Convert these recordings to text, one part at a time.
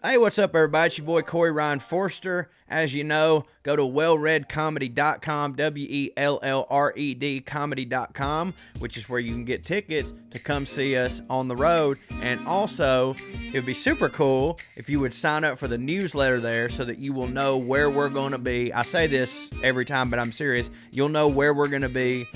Hey, what's up, everybody? It's your boy, Corey Ryan Forster. As you know, go to WellREDComedy.com, WellRED Comedy.com, which is where you can get tickets to come see us on the road. And also, it would be super cool if you would sign up for the newsletter there so that you will know where we're going to be. I say this every time, but I'm serious. You'll know where we're going to be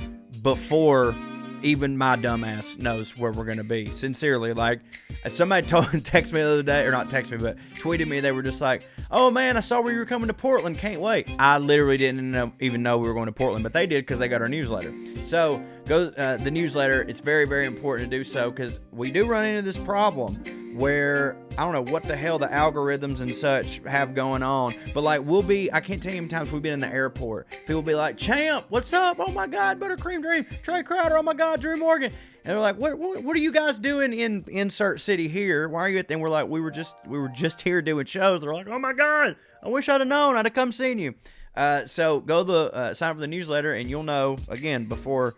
before even my dumbass knows where we're going to be. Sincerely, like, somebody texted me the other day, or not texted me, but tweeted me. They were just like, oh man, I saw where you were coming to Portland. Can't wait. I literally didn't even know we were going to Portland, but they did because they got our newsletter. So go the newsletter. It's very, very important to do so because we do run into this problem where I don't know what the hell the algorithms and such have going on, but like I can't tell you how many times we've been in the airport. People will be like, Champ, what's up? Oh my God, Buttercream Dream, Trae Crowder, oh my God, Drew Morgan. And they're like, what are you guys doing in insert city here? Why are you at there? And we're like, we were just here doing shows. They're like, oh my God, I wish I'd have known. I'd have come seen you. So go sign up for the newsletter, and you'll know, again, before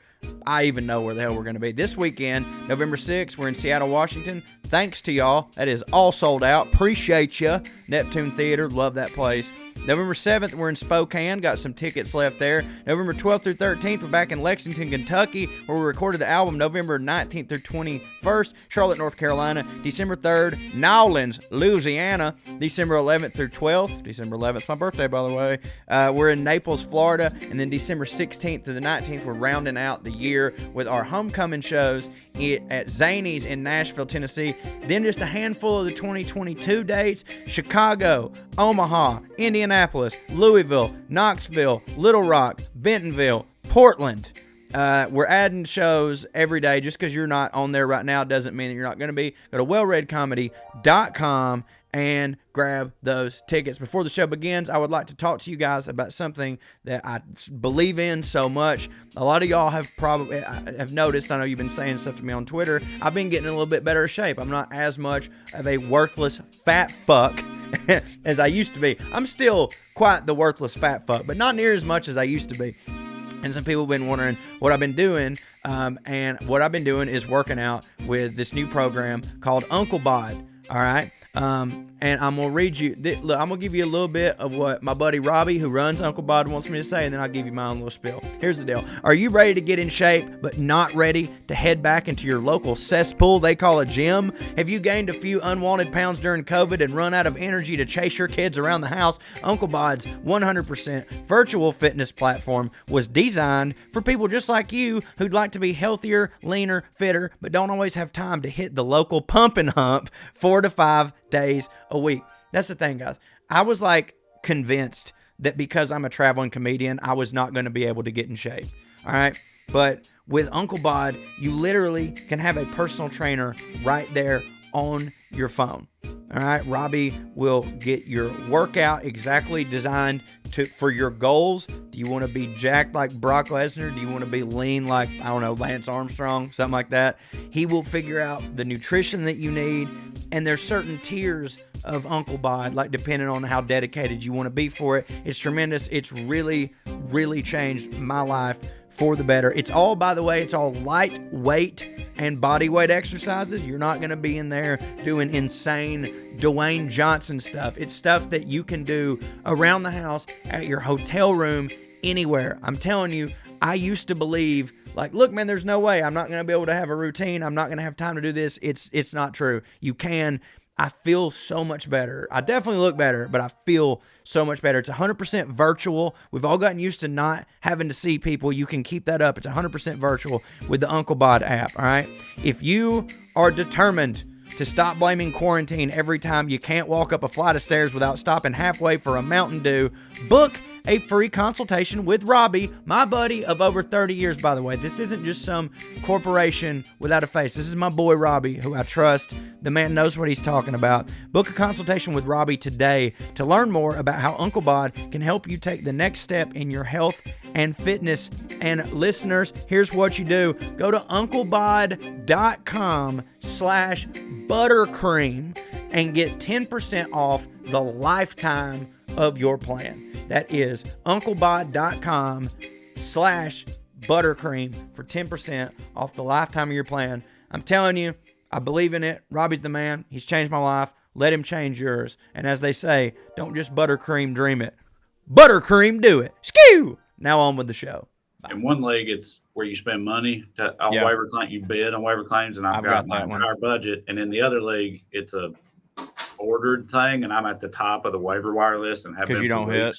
I even know where the hell we're going to be. This weekend, November 6th, we're in Seattle, Washington. Thanks to y'all. That is all sold out. Appreciate ya. Neptune Theater. Love that place. November 7th, we're in Spokane. Got some tickets left there. November 12th through 13th, we're back in Lexington, Kentucky, where we recorded the album. November 19th through 21st, Charlotte, North Carolina. December 3rd, Nowlands, Louisiana. December 11th through 12th. December 11th, my birthday, by the way. We're in Naples, Florida. And then December 16th through the 19th, we're rounding out the year with our homecoming shows at Zany's in Nashville, Tennessee. Then just a handful of the 2022 dates: Chicago, Omaha, Indianapolis, Louisville, Knoxville, Little Rock, Bentonville, Portland. We're adding shows every day. Just because you're not on there right now doesn't mean that you're not going to be. Go to WellREDComedy.com and grab those tickets. Before the show begins, I would like to talk to you guys about something that I believe in so much. A lot of y'all have probably have noticed. I know you've been saying stuff to me on Twitter. I've been getting in a little bit better shape. I'm not as much of a worthless fat fuck as I used to be. I'm still quite the worthless fat fuck, but not near as much as I used to be. And some people have been wondering what I've been doing. And what I've been doing is working out with this new program called Uncle Bod. All right. And I'm going to read you, look, I'm going to give you a little bit of what my buddy Robbie, who runs Uncle Bod, wants me to say, and then I'll give you my own little spiel. Here's the deal. Are you ready to get in shape, but not ready to head back into your local cesspool they call a gym? Have you gained a few unwanted pounds during COVID and run out of energy to chase your kids around the house? Uncle Bod's 100% virtual fitness platform was designed for people just like you who'd like to be healthier, leaner, fitter, but don't always have time to hit the local pump and hump 4 to 5 days a week. That's the thing, guys. I was like convinced that because I'm a traveling comedian, I was not going to be able to get in shape. All right. But with Uncle Bod, you literally can have a personal trainer right there on your phone. All right. Robbie will get your workout exactly designed for your goals. Do you want to be jacked like Brock Lesnar? Do you want to be lean like, I don't know, Lance Armstrong, something like that? He will figure out the nutrition that you need. And there's certain tiers of Uncle Bod, like depending on how dedicated you want to be for it. It's tremendous. It's really, really changed my life for the better. It's all, by the way, it's all lightweight and body weight exercises. You're not going to be in there doing insane Dwayne Johnson stuff. It's stuff that you can do around the house, at your hotel room, anywhere. I'm telling you, I used to believe, like, look, man, there's no way I'm not going to be able to have a routine. I'm not going to have time to do this. It's not true. You can. I feel so much better. I definitely look better, but I feel so much better. It's 100% virtual. We've all gotten used to not having to see people. You can keep that up. It's 100% virtual with the Uncle Bod app, all right? If you are determined to stop blaming quarantine every time you can't walk up a flight of stairs without stopping halfway for a Mountain Dew, book a free consultation with Robbie, my buddy of over 30 years, by the way. This isn't just some corporation without a face. This is my boy Robbie, who I trust. The man knows what he's talking about. Book a consultation with Robbie today to learn more about how Uncle Bod can help you take the next step in your health and fitness. And listeners, here's what you do. Go to UncleBod.com/buttercream and get 10% off the lifetime of your plan. That is UncleBod.com/buttercream for 10% off the lifetime of your plan. I'm telling you, I believe in it. Robbie's the man. He's changed my life. let him change yours. And as they say, don't just buttercream dream it. Buttercream do it. Skew! Now on with the show. In one league, it's where you spend money on waiver claim. You bid on waiver claims, and I've got my entire budget. And in the other league, it's a ordered thing, and I'm at the top of the waiver wire list and have been because you don't hit.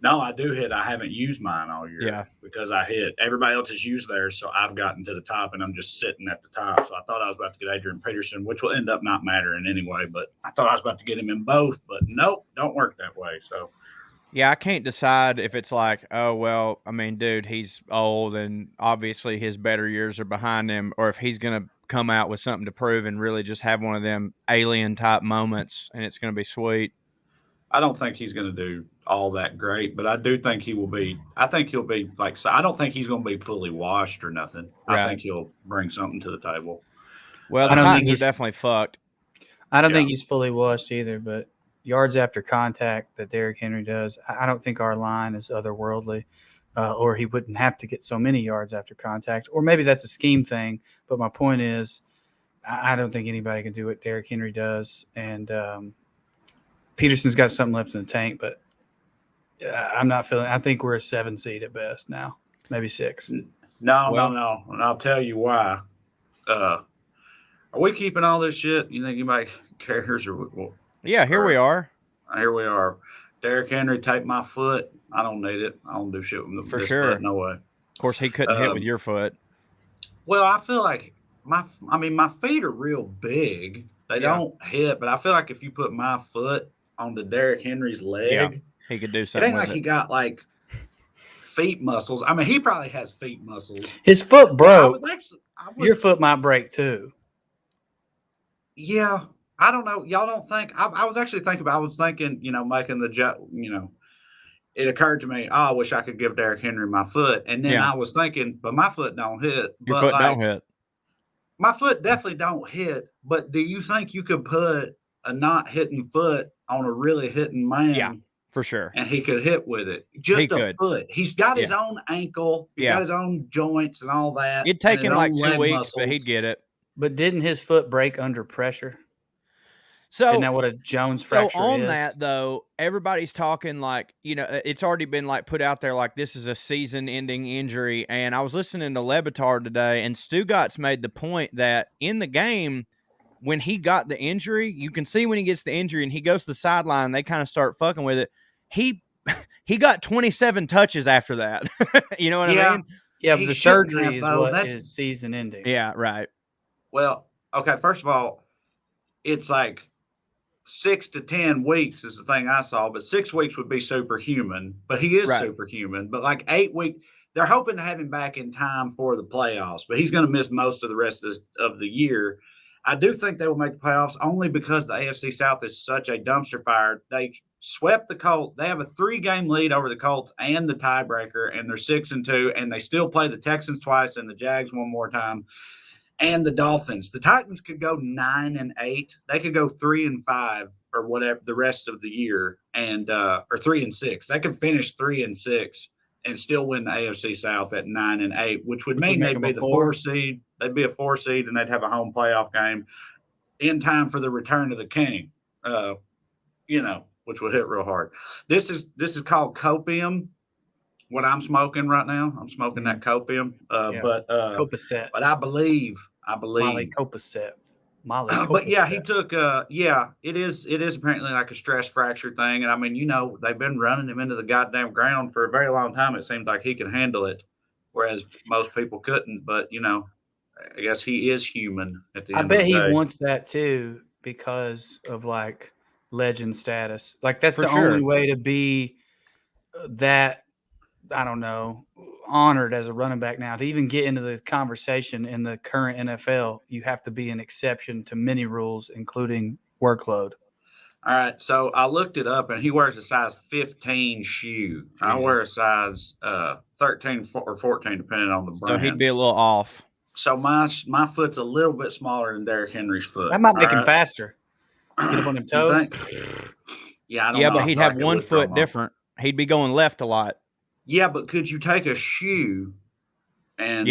No, I do hit. I haven't used mine all year because I hit. Everybody else has used theirs, so I've gotten to the top, and I'm just sitting at the top. So I thought I was about to get Adrian Peterson, which will end up not mattering anyway. But I thought I was about to get him in both, but nope, don't work that way. So. Yeah, I can't decide if it's like, oh, well, I mean, dude, he's old and obviously his better years are behind him, or if he's going to come out with something to prove and really just have one of them alien-type moments and it's going to be sweet. I don't think he's going to do all that great, but I do think he will be – I think he'll be like – I don't think he's going to be fully washed or nothing. Right. I think he'll bring something to the table. Well, the Titans are definitely fucked. I don't think he's fully washed either, but – yards after contact that Derrick Henry does, I don't think our line is otherworldly, or he wouldn't have to get so many yards after contact. Or maybe that's a scheme thing, but my point is I don't think anybody can do what Derrick Henry does. And Peterson's got something left in the tank, but I'm not feeling – I think we're a 7 seed at best now, maybe 6. No. And I'll tell you why. Are we keeping all this shit? You think anybody cares? Yeah, here we are. Here we are. Derrick Henry taped my foot. I don't need it. I don't do shit with this foot. No way. Of course, he couldn't hit with your foot. Well, I feel like my feet are real big. They don't hit, but I feel like if you put my foot onto Derrick Henry's leg, he could do something. It ain't like he got like feet muscles. I mean, he probably has feet muscles. His foot broke. Your foot might break too. Yeah. I don't know. Y'all don't think I was actually thinking about. I was thinking, making the it occurred to me. Oh, I wish I could give Derrick Henry my foot, and then I was thinking, but my foot don't hit. Your foot don't hit. My foot definitely don't hit. But do you think you could put a not hitting foot on a really hitting man? Yeah, for sure. And he could hit with it. Just a foot. He's got his own ankle. He's got his own joints and all that. It'd take him like 2 weeks, but he'd get it. But didn't his foot break under pressure? So, isn't that what a Jones fracture is? That, though, everybody's talking like, it's already been like put out there like this is a season-ending injury. And I was listening to Lebatard today, and Stugatz made the point that in the game, when he got the injury, you can see when he gets the injury and he goes to the sideline, they kind of start fucking with it. He got 27 touches after that. You know what I mean? Yeah, but the surgery is what is season-ending. Yeah, right. Well, okay, first of all, it's like 6 to 10 weeks is the thing I saw, but 6 weeks would be superhuman. But he is superhuman. But like 8 weeks, they're hoping to have him back in time for the playoffs, but he's going to miss most of the rest of the year. I do think they will make the playoffs only because the AFC South is such a dumpster fire. They swept the Colts. They have a 3-game lead over the Colts and the tiebreaker, and they're 6-2, and they still play the Texans twice and the Jags one more time. And the Dolphins. The Titans could go 9-8. They could go 3-5 or whatever the rest of the year, and or 3-6. They could finish 3-6 and still win the AFC South at 9-8, which would mean they'd be the 4 seed. They'd be a 4 seed, and they'd have a home playoff game in time for the return of the King. Which would hit real hard. This is called copium. What I'm smoking right now, I'm smoking that copium. But I believe. Molly Copacept. But yeah, he took. It is apparently like a stress fracture thing, and I mean, they've been running him into the goddamn ground for a very long time. It seems like he can handle it, whereas most people couldn't. But I guess he is human at the end of the day. I bet he wants that too because of like legend status. Like that's the only way to be that. I don't know, honored as a running back now. To even get into the conversation in the current NFL, you have to be an exception to many rules, including workload. All right, so I looked it up, and he wears a size 15 shoe. Jesus. I wear a size 13 or 14, depending on the brand. So he'd be a little off. So my foot's a little bit smaller than Derrick Henry's foot. That might make him faster. Get up on them toes. Yeah, I don't know. But he'd have one foot different. He'd be going left a lot. Yeah, but could you take a shoe and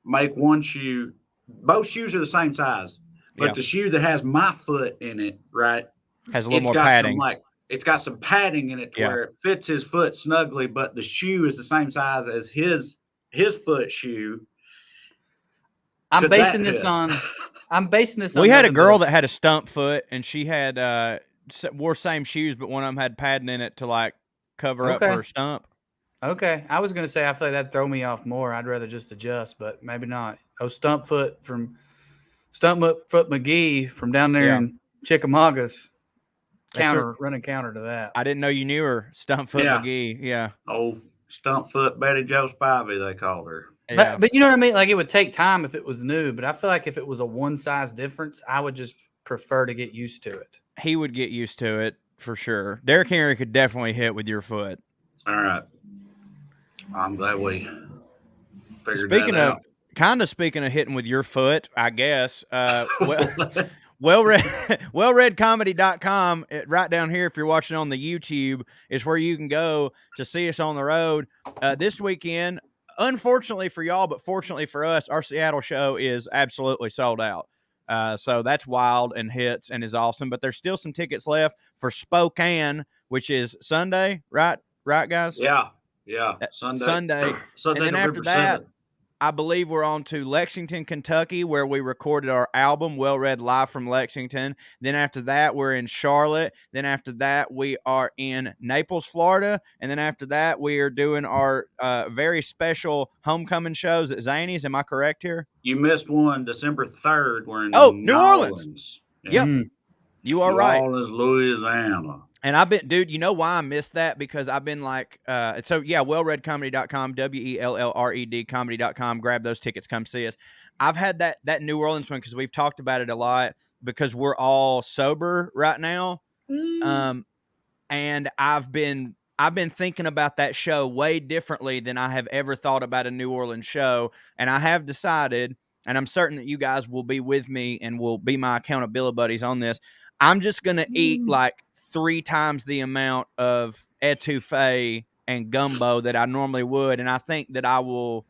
make one shoe? Both shoes are the same size. But the shoe that has my foot in it, right, has a little more padding. It's got some padding in it to where it fits his foot snugly, but the shoe is the same size as his foot shoe. I'm basing this on. We had a girl that had a stump foot, and she had wore same shoes, but one of them had padding in it to like cover up for her stump. Okay, I was gonna say I feel like that'd throw me off more. I'd rather just adjust, but maybe not. Oh, Stump Foot McGee from down there in Chickamauga's. Running counter to that. I didn't know you knew her, Stumpfoot McGee. Yeah. Oh, Stumpfoot Betty Joe Spivey, they called her. Yeah. But you know what I mean? Like, it would take time if it was new, but I feel like if it was a one size difference, I would just prefer to get used to it. He would get used to it for sure. Derrick Henry could definitely hit with your foot. All right. I'm glad we figured that out. Speaking of hitting with your foot, I guess. WellRED.comedy.com, right down here, if you're watching on the YouTube, is where you can go to see us on the road. This weekend, unfortunately for y'all, but fortunately for us, our Seattle show is absolutely sold out. So that's wild and hits and is awesome. But there's still some tickets left for Spokane, which is Sunday, right? Right, guys? Yeah. Sunday. And then after that, I believe we're on to Lexington, Kentucky, where we recorded our album, WellRED Live from Lexington. Then after that, we're in Charlotte. Then after that, we are in Naples, Florida. And then after that, we are doing our very special homecoming shows at Zany's. Am I correct here? You missed one, December 3rd. We're in New Orleans. Yeah. Yep. You are right. New Orleans, Louisiana. And I've been, dude, you know why I missed that? Because I've been like, WellREDcomedy.com, WellRED comedy.com. Grab those tickets. Come see us. I've had that New Orleans one because we've talked about it a lot because we're all sober right now. And I've been thinking about that show way differently than I have ever thought about a New Orleans show. And I have decided, and I'm certain that you guys will be with me and will be my accountability buddies on this. I'm just going to eat like 3 times the amount of etouffee and gumbo that I normally would, and I think that I will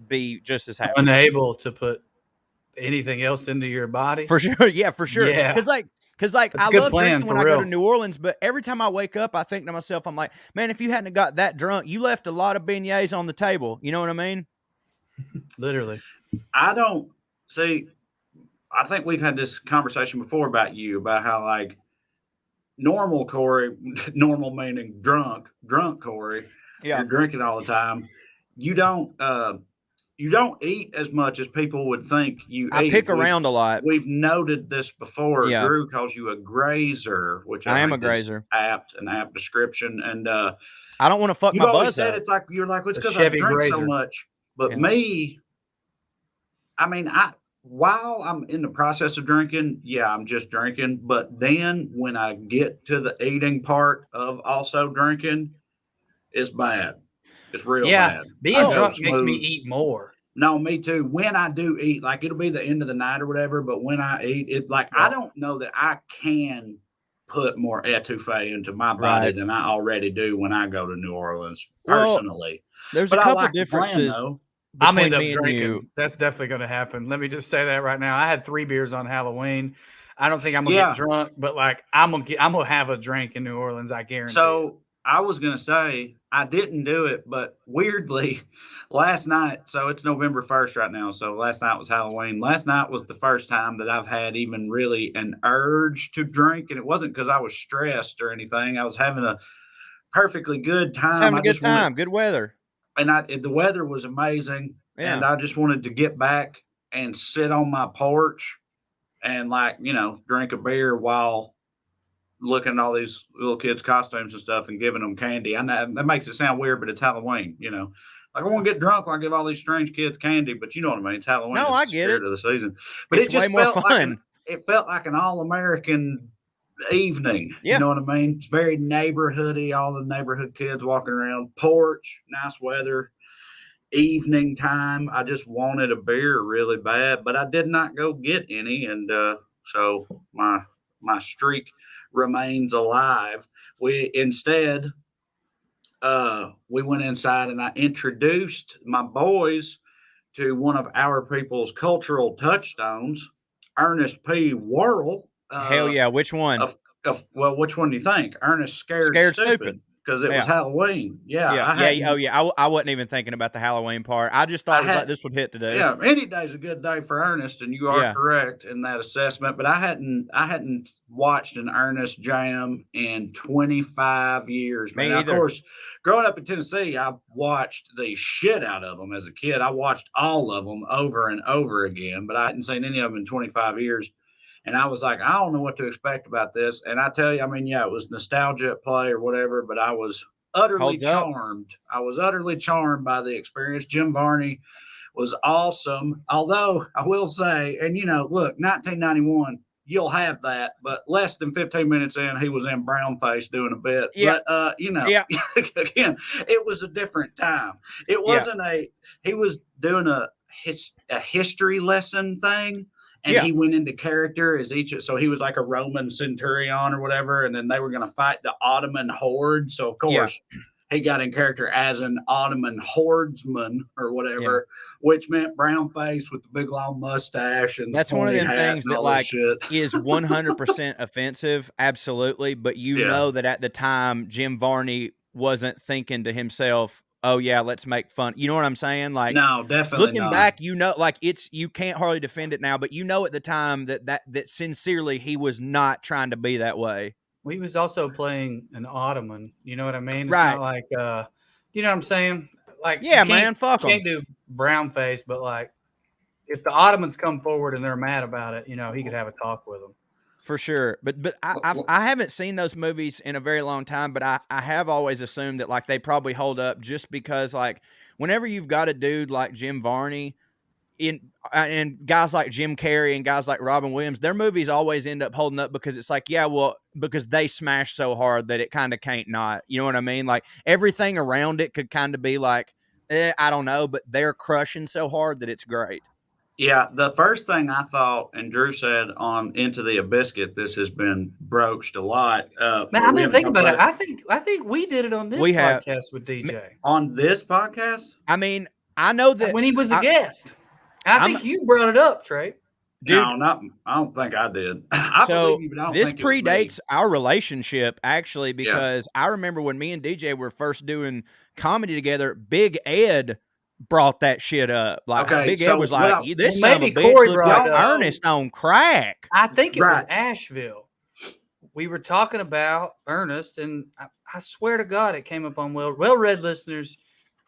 be just as happy. Unable to put anything else into your body? For sure. Yeah, for sure. Yeah. Because I love drinking when I go to New Orleans, but every time I wake up, I think to myself, I'm like, man, if you hadn't got that drunk, you left a lot of beignets on the table. You know what I mean? Literally. I don't see. I think we've had this conversation before about how like normal Corey, normal meaning drunk Corey, you're drinking all the time. You don't eat as much as people would think you eat. I pick around a lot. We've noted this before. Yeah. Drew calls you a grazer, which I am a grazer. An apt description. And I don't want to fuck my buzz up. It's like you're like, well, it's because I drink grazer so much. But me, I mean, while I'm in the process of drinking, I'm just drinking. But then when I get to the eating part of also drinking, it's bad. It's real bad. Being drunk makes me eat more. No, me too. When I do eat, like it'll be the end of the night or whatever. But when I eat, it I don't know that I can put more etouffee into my body than I already do when I go to New Orleans personally. There's a couple differences. I'm end up drinking. That's definitely going to happen. Let me just say that right now. I had 3 beers on Halloween. I don't think I'm gonna get drunk, but like I'm gonna have a drink in New Orleans. I guarantee. So I was gonna say I didn't do it, but weirdly, last night. So it's November 1st right now. So last night was Halloween. Last night was the first time that I've had even really an urge to drink, and it wasn't because I was stressed or anything. I was having a perfectly good time. Having a good time. Good weather. And the weather was amazing, and I just wanted to get back and sit on my porch and drink a beer while looking at all these little kids' costumes and stuff and giving them candy. I know that makes it sound weird, but it's Halloween, Like I want to get drunk when I give all these strange kids candy, but you know what I mean? It's Halloween. No, I get it. Of the season, but it's just way more fun. It felt like an all-American evening. You know what I mean? It's very neighborhoody. All the neighborhood kids walking around, porch, nice weather, evening time. I just wanted a beer really bad, but I did not go get any, and so my streak remains alive. We went inside and I introduced my boys to one of our people's cultural touchstones, Ernest P. Worrell. Hell yeah. Which one? Well, which one do you think? Ernest Scared Stupid. Because it was Halloween. I wasn't even thinking about the Halloween part. I just thought it was like this would hit today. Yeah, any day's a good day for Ernest, and you are correct in that assessment. But I hadn't watched an Ernest jam in 25 years. Me either. Of course, growing up in Tennessee, I watched the shit out of them as a kid. I watched all of them over and over again, but I hadn't seen any of them in 25 years. And I was like, I don't know what to expect about this. And I tell you, I mean, it was nostalgia at play or whatever, but I was utterly charmed. I was utterly charmed by the experience. Jim Varney was awesome. Although I will say, and look, 1991, you'll have that, but less than 15 minutes in, he was in brownface doing a bit. Yeah. But, again, it was a different time. It wasn't he was doing a history lesson thing. And he went into character as so he was like a Roman centurion or whatever. And then they were going to fight the Ottoman horde. So, of course, he got in character as an Ottoman hordesman or whatever, which meant brown face with the big long mustache. And that's one of them things that is 100% offensive. Absolutely. But know that at the time, Jim Varney wasn't thinking to himself, oh yeah, let's make fun. You know what I'm saying? Like, no, definitely looking back, you can't hardly defend it now, but at the time that sincerely he was not trying to be that way. Well, he was also playing an Ottoman. You know what I mean? It's right. Not like, you know what I'm saying? Like, man, fuck 'em. Can't do brown face, but like, if the Ottomans come forward and they're mad about it, he could have a talk with them. For sure. But I haven't seen those movies in a very long time, but I have always assumed that like they probably hold up just because like whenever you've got a dude like Jim Varney and guys like Jim Carrey and guys like Robin Williams, their movies always end up holding up because it's like, because they smash so hard that it kind of can't not. You know what I mean? Like everything around it could kind of be like, I don't know, but they're crushing so hard that it's great. Yeah, the first thing I thought, and Drew said on Into the Biscuit, this has been broached a lot. Man, I've been thinking about it. I think we did it on this podcast with DJ. On this podcast? I mean, I know that when he was a guest. I think you brought it up, Trae. Dude, no, I don't think I did. I believe you, but I don't this think predates our relationship actually, because I remember when me and DJ were first doing comedy together, Big Ed brought that shit up. Like Big Ed was like, "This son of a bitch looked like Ernest on crack." I think it was Asheville. We were talking about Ernest, and I swear to God, it came up on WellRED listeners.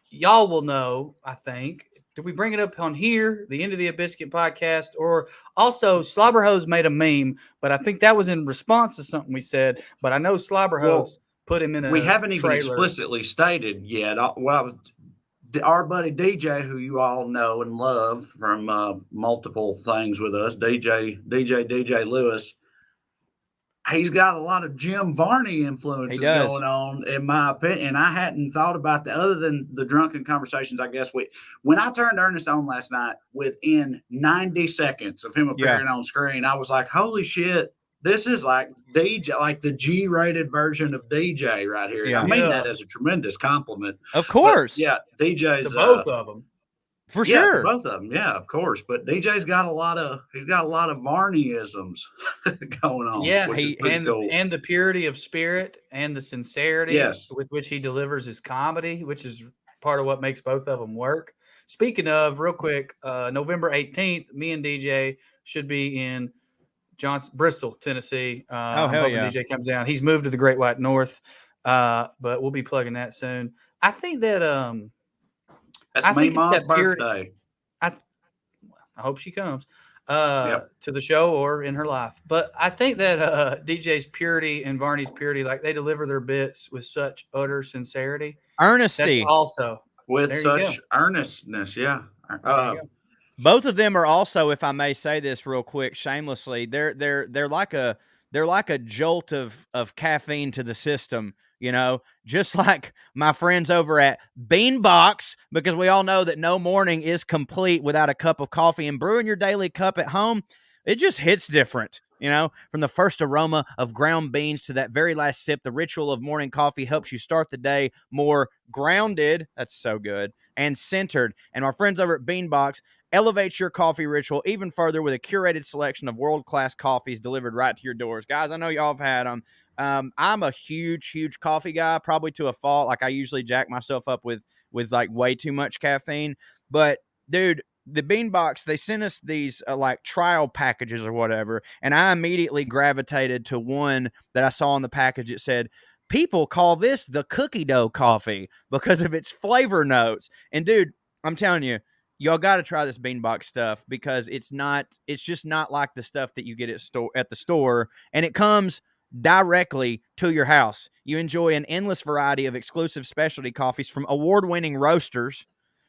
Y'all will know. I think. Did we bring it up on here, the End of the Biscuit podcast, or also Slobberhose made a meme? But I think that was in response to something we said. But I know Slobberhose put him in a. We haven't even trailer. Explicitly stated yet. Our buddy DJ, who you all know and love from multiple things with us, DJ Lewis, he's got a lot of Jim Varney influences going on, in my opinion. And I hadn't thought about that other than the drunken conversations, I guess. When I turned Ernest on last night, within 90 seconds of him appearing on screen, I was like, holy shit. This is like DJ, like the G-rated version of DJ right here. Yeah. I mean that as a tremendous compliment. Of course. But DJ's to both of them. For sure. Both of them. Yeah, of course. But DJ's got a lot of Varneyisms going on. Yeah, and the purity of spirit and the sincerity with which he delivers his comedy, which is part of what makes both of them work. Speaking of, real quick, November 18th, me and DJ should be in Bristol, Tennessee. Hell yeah. DJ comes down. He's moved to the Great White North, but we'll be plugging that soon. I think that that's my mom's birthday. I hope she comes to the show or in her life. But I think that DJ's purity and Varney's purity, like they deliver their bits with such utter sincerity. Earnesty. That's also. With such earnestness, yeah. Both of them are also, if I may say this real quick, shamelessly, they're like a jolt of caffeine to the system, just like my friends over at Beanbox, because we all know that no morning is complete without a cup of coffee, and brewing your daily cup at home, it just hits different. You know, from the first aroma of ground beans to that very last sip, the ritual of morning coffee helps you start the day more grounded. That's so good. And centered. And our friends over at Beanbox elevate your coffee ritual even further with a curated selection of world-class coffees delivered right to your doors. Guys, I know y'all have had them. I'm a huge coffee guy, probably to a fault. Like I usually jack myself up with like way too much caffeine. But dude, the Beanbox, they sent us these like trial packages or whatever, and I immediately gravitated to one that I saw on the package. It said, people call this the cookie dough coffee because of its flavor notes. And dude, I'm telling you, y'all got to try this Beanbox stuff because it's just not like the stuff that you get at the store, and it comes directly to your house. You enjoy an endless variety of exclusive specialty coffees from award-winning roasters,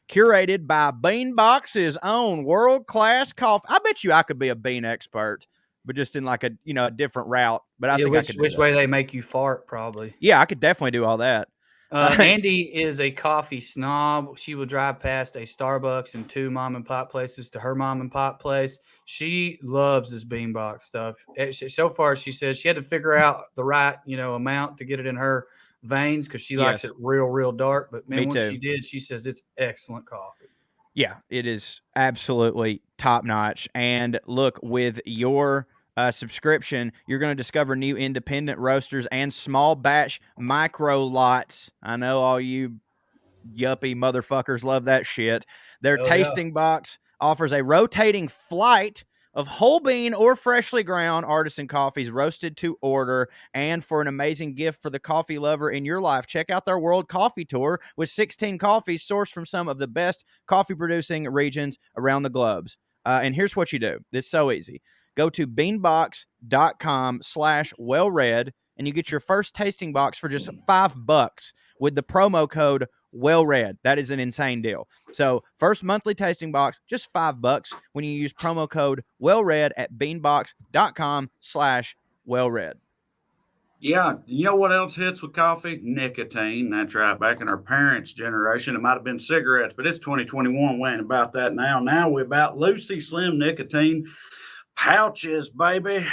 curated by Beanbox's own world-class coffee. I bet you I could be a bean expert, but just in like a different route. But I think I could do which that. way they make you fart, probably. Yeah, I could definitely do all that. Andy is a coffee snob. She will drive past a Starbucks and 2 mom and pop places to her mom and pop place. She loves this Beanbox stuff. So far, she says she had to figure out the right amount to get it in her veins because she likes it real dark. But man, once she did, she says it's excellent coffee. Yeah, it is absolutely top notch. And look, with your subscription, you're going to discover new independent roasters and small batch micro lots. I know all you yuppie motherfuckers love that shit. Their tasting box offers a rotating flight of whole bean or freshly ground artisan coffees roasted to order. And for an amazing gift for the coffee lover in your life, check out their World Coffee Tour with 16 coffees sourced from some of the best coffee producing regions around the globe. And here's what you do. It's so easy. Go to beanbox.com/wellread and you get your first tasting box for just $5 with the promo code WellRED. That is an insane deal. So first monthly tasting box, just $5 when you use promo code WellRED at beanbox.com/wellread. Yeah, you know what else hits with coffee? Nicotine. That's right. Back in our parents' generation, it might have been cigarettes, but it's 2021. We ain't about that now. Now we're about Lucy Slim nicotine pouches, baby,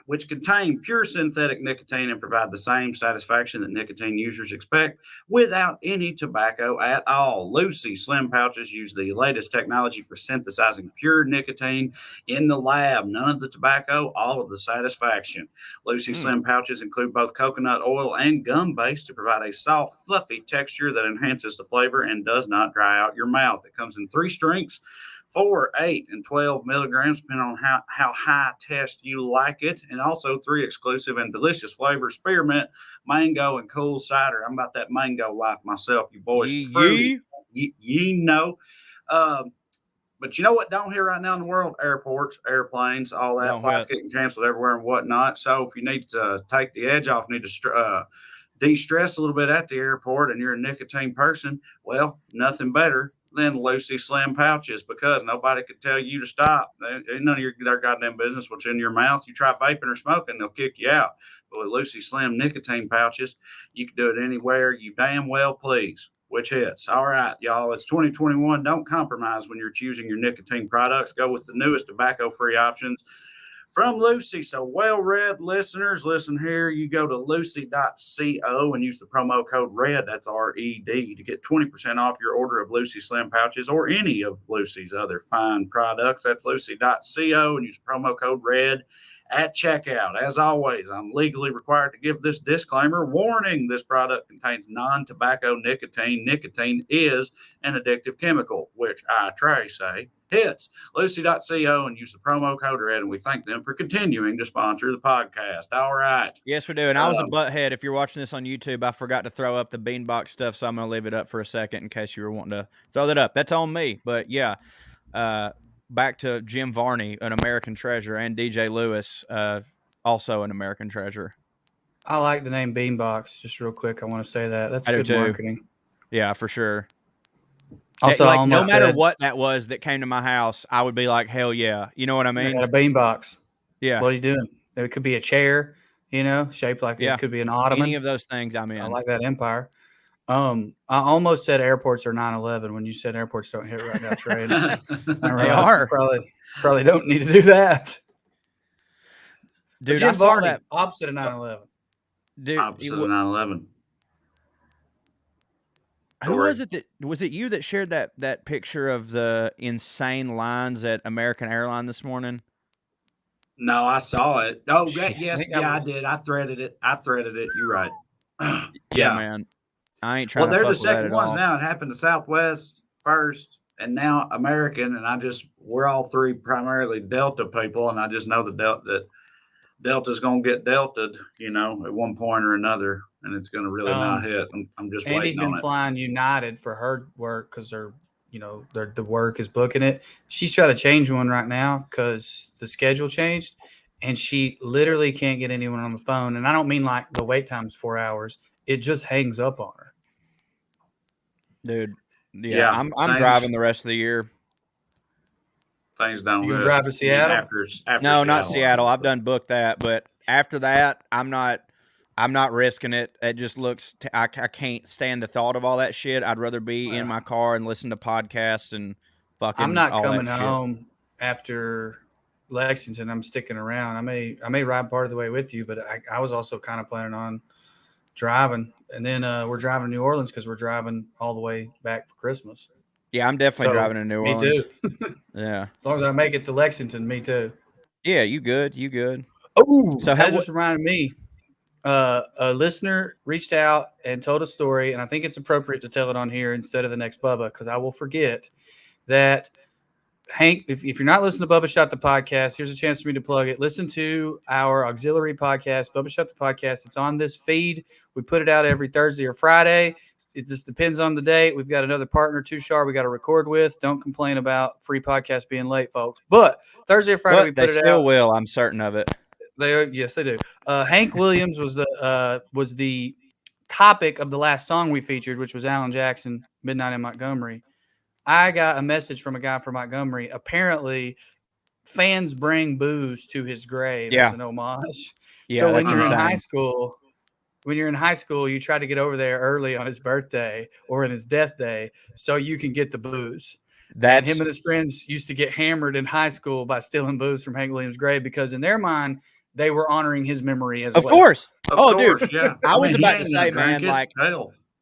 which contain pure synthetic nicotine and provide the same satisfaction that nicotine users expect without any tobacco at all. Lucy Slim pouches use the latest technology for synthesizing pure nicotine in the lab. None of the tobacco, all of the satisfaction. Lucy Slim pouches include both coconut oil and gum base to provide a soft, fluffy texture that enhances the flavor and does not dry out your mouth. It comes in 3 strengths, 4, 8, and 12 milligrams, depending on how high test you like it. And also 3 exclusive and delicious flavors: spearmint, mango, and cool cider. I'm about that mango life myself, you boys. Fruity. You know. But you know what don't hear right now in the world? Airports, airplanes, all that. Flights getting canceled everywhere and whatnot. So if you need to take the edge off, need to de-stress a little bit at the airport, and you're a nicotine person, well, nothing better than Lucy Slim pouches, because nobody could tell you to stop. Ain't none of their goddamn business what's in your mouth. You try vaping or smoking, they'll kick you out. But with Lucy Slim nicotine pouches, you can do it anywhere you damn well please. Which hits. All right, y'all, it's 2021. Don't compromise when you're choosing your nicotine products. Go with the newest tobacco-free options from Lucy. So, WellRED listeners, listen here. You go to lucy.co and use the promo code RED, that's R-E-D, to get 20% off your order of Lucy Slim pouches or any of Lucy's other fine products. That's lucy.co and use promo code RED at checkout. As always, I'm legally required to give this disclaimer. Warning: this product contains non-tobacco nicotine. Nicotine is an addictive chemical, which I, Trae, say hits. Lucy.co and use the promo code RED, and we thank them for continuing to sponsor the podcast. All right. Yes, we do. And I was a butthead. If you're watching this on YouTube, I forgot to throw up the Beanbox stuff, so I'm going to leave it up for a second in case you were wanting to throw that up. That's on me. But, yeah, back to Jim Varney, an American treasure, and DJ Lewis, also an American treasure. I like the name Beanbox. Just real quick, I want to say that. That's good marketing. Yeah, for sure. Also, like, no matter what that was that came to my house, I would be like, hell yeah. You know what I mean? I got a Beanbox. Yeah. What are you doing? It could be a chair, shaped like it could be an ottoman. Any of those things I'm in. I like that empire. I almost said airports are 9/11 when you said airports don't hit right now, Trae. They are. Probably don't need to do that. Dude, Jim I saw Varney, that. opposite of 9/11. Dude, Opposite of 9/11. who was it was it you that shared that picture of the insane lines at American Airlines this morning? No, I saw it. Oh, Yeah. I did. I threaded it. You're right. Yeah, man. I ain't trying Well, to they're fuck the with that second at ones all. now. It happened to Southwest first, and now American. And we're all three primarily Delta people, and I just know that Delta's going to get delted, at one point or another, and it's going to really not hit. I'm just Andy's waiting on been it. flying United for her work because the work is booking it. She's trying to change one right now because the schedule changed, and she literally can't get anyone on the phone. And I don't mean like the wait time is 4 hours. It just hangs up on her. Dude, yeah. I'm things- driving the rest of the year. Things don't. You gonna drive to Seattle? After No, not Seattle, Seattle. I've obviously. done booked that, but after that, I'm not risking it. It just looks. I can't stand the thought of all that shit. I'd rather be in my car and listen to podcasts and fucking. I'm not all coming that home after Lexington. I'm sticking around. I may ride part of the way with you, but I was also kind of planning on driving, and then we're driving to New Orleans because we're driving all the way back for Christmas. Yeah, I'm definitely driving to New Orleans. Me too. Yeah. As long as I make it to Lexington, me too. Yeah, you good. You good. Oh, so that just reminded me. A listener reached out and told a story, and I think it's appropriate to tell it on here instead of the next Bubba because I will forget that. Hank, if you're not listening to Bubba Shot the Podcast, here's a chance for me to plug it. Listen to our auxiliary podcast, Bubba Shot the Podcast. It's on this feed. We put it out every Thursday or Friday. It just depends on the date. We've got another partner, Too Sharp, we got to record with. Don't complain about free podcasts being late, folks. But Thursday or Friday, we put it out. They still will. I'm certain of it. Yes, they do. Hank Williams was the topic of the last song we featured, which was Alan Jackson, Midnight in Montgomery. I got a message from a guy from Montgomery. Apparently, fans bring booze to his grave as an homage. Yeah, so when you're in high school, you try to get over there early on his birthday or in his death day so you can get the booze. And him and his friends used to get hammered in high school by stealing booze from Hank Williams' grave because in their mind, they were honoring his memory as well. Of course. Dude. Yeah. I was about to say, man, like –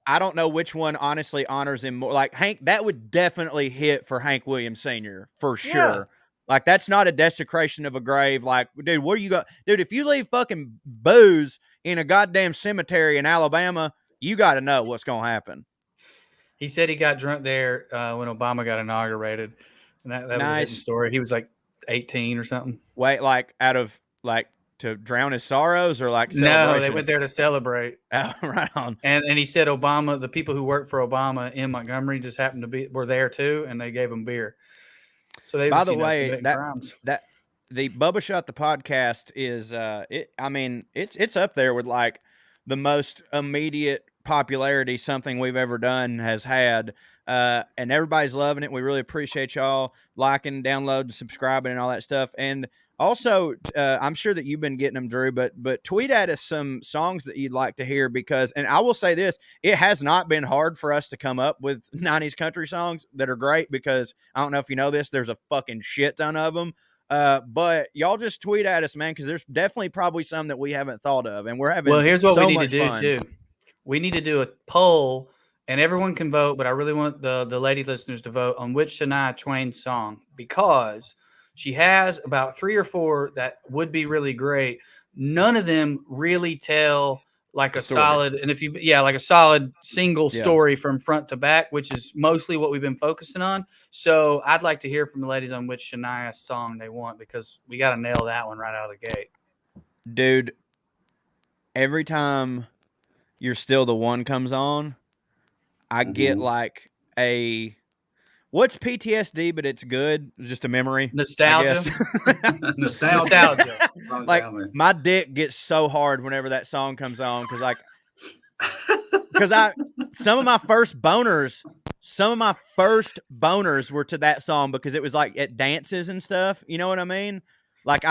I don't know which one honestly honors him more. Like Hank, that would definitely hit for Hank Williams Sr. for sure. Yeah. Like that's not a desecration of a grave. Like, dude, where you go? Dude, if you leave fucking booze in a goddamn cemetery in Alabama, you got to know what's going to happen. He said he got drunk there when Obama got inaugurated. And that was a hidden story. He was like 18 or something. Wait, like out of like to drown his sorrows or like celebration? No, they went there to celebrate. Oh, right on. And he said Obama, the people who worked for Obama in Montgomery just happened to were there too, and they gave him beer. So they, by the way, that the Bubba Shot the Podcast is it's up there with like the most immediate popularity something we've ever done has had. And everybody's loving it. We really appreciate y'all liking, downloading, subscribing, and all that stuff. And also, I'm sure that you've been getting them, Drew, but tweet at us some songs that you'd like to hear because, and I will say this, it has not been hard for us to come up with 90s country songs that are great because I don't know if you know this, there's a fucking shit ton of them. But y'all just tweet at us, man, because there's definitely probably some that we haven't thought of, and we're having here's what so we need much to do fun. too. We need to do a poll, and everyone can vote, but I really want the lady listeners to vote on which Shania Twain song because she has about 3 or 4 that would be really great. None of them really tell like a solid, and like a solid single story from front to back, which is mostly what we've been focusing on. So I'd like to hear from the ladies on which Shania song they want because we got to nail that one right out of the gate. Dude, every time You're Still the One comes on, I get like what's PTSD, but it's good. It's just a memory. Nostalgia. Nostalgia. Like my dick gets so hard whenever that song comes on because some of my first boners were to that song because it was like at dances and stuff. You know what I mean? Like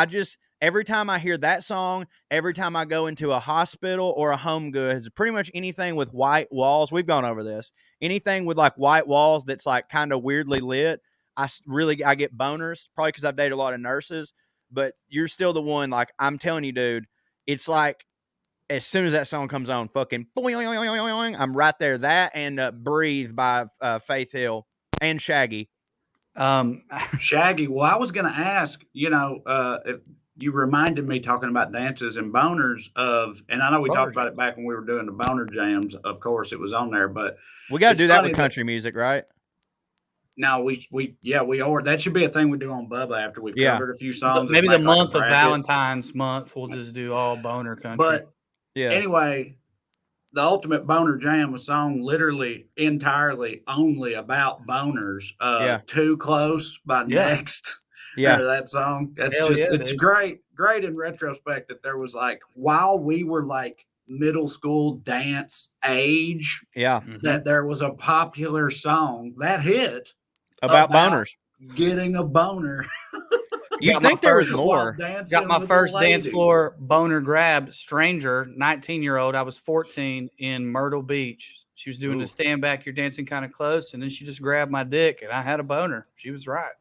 every time I hear that song, every time I go into a hospital or a Home Goods, pretty much anything with white walls, we've gone over this, anything with like white walls that's like kind of weirdly lit, I get boners, probably because I've dated a lot of nurses. but you're still the one. Like, I'm telling you, dude, it's like as soon as that song comes on, fucking boing, I'm right there. That and Breathe by Faith Hill and Shaggy. Shaggy. Well, I was going to ask, if you reminded me talking about dances and boners and I know we talked about it back when we were doing the boner jams. Of course, it was on there, but we got to do that with country music, right? No, we are. That should be a thing we do on Bubba after we've covered a few songs. Maybe the month of Valentine's month, we'll just do all boner country. But anyway, the Ultimate Boner Jam, a song literally entirely only about boners. Too Close by Next. Yeah, that song. That's it's great in retrospect that there was like, while we were like middle school dance age, that there was a popular song that hit about boners, getting a boner. You'd think there was more. Got my first dance floor boner grab, stranger, 19-year-old. I was 14 in Myrtle Beach. She was doing the stand back, you're dancing kind of close, and then she just grabbed my dick, and I had a boner. She was right.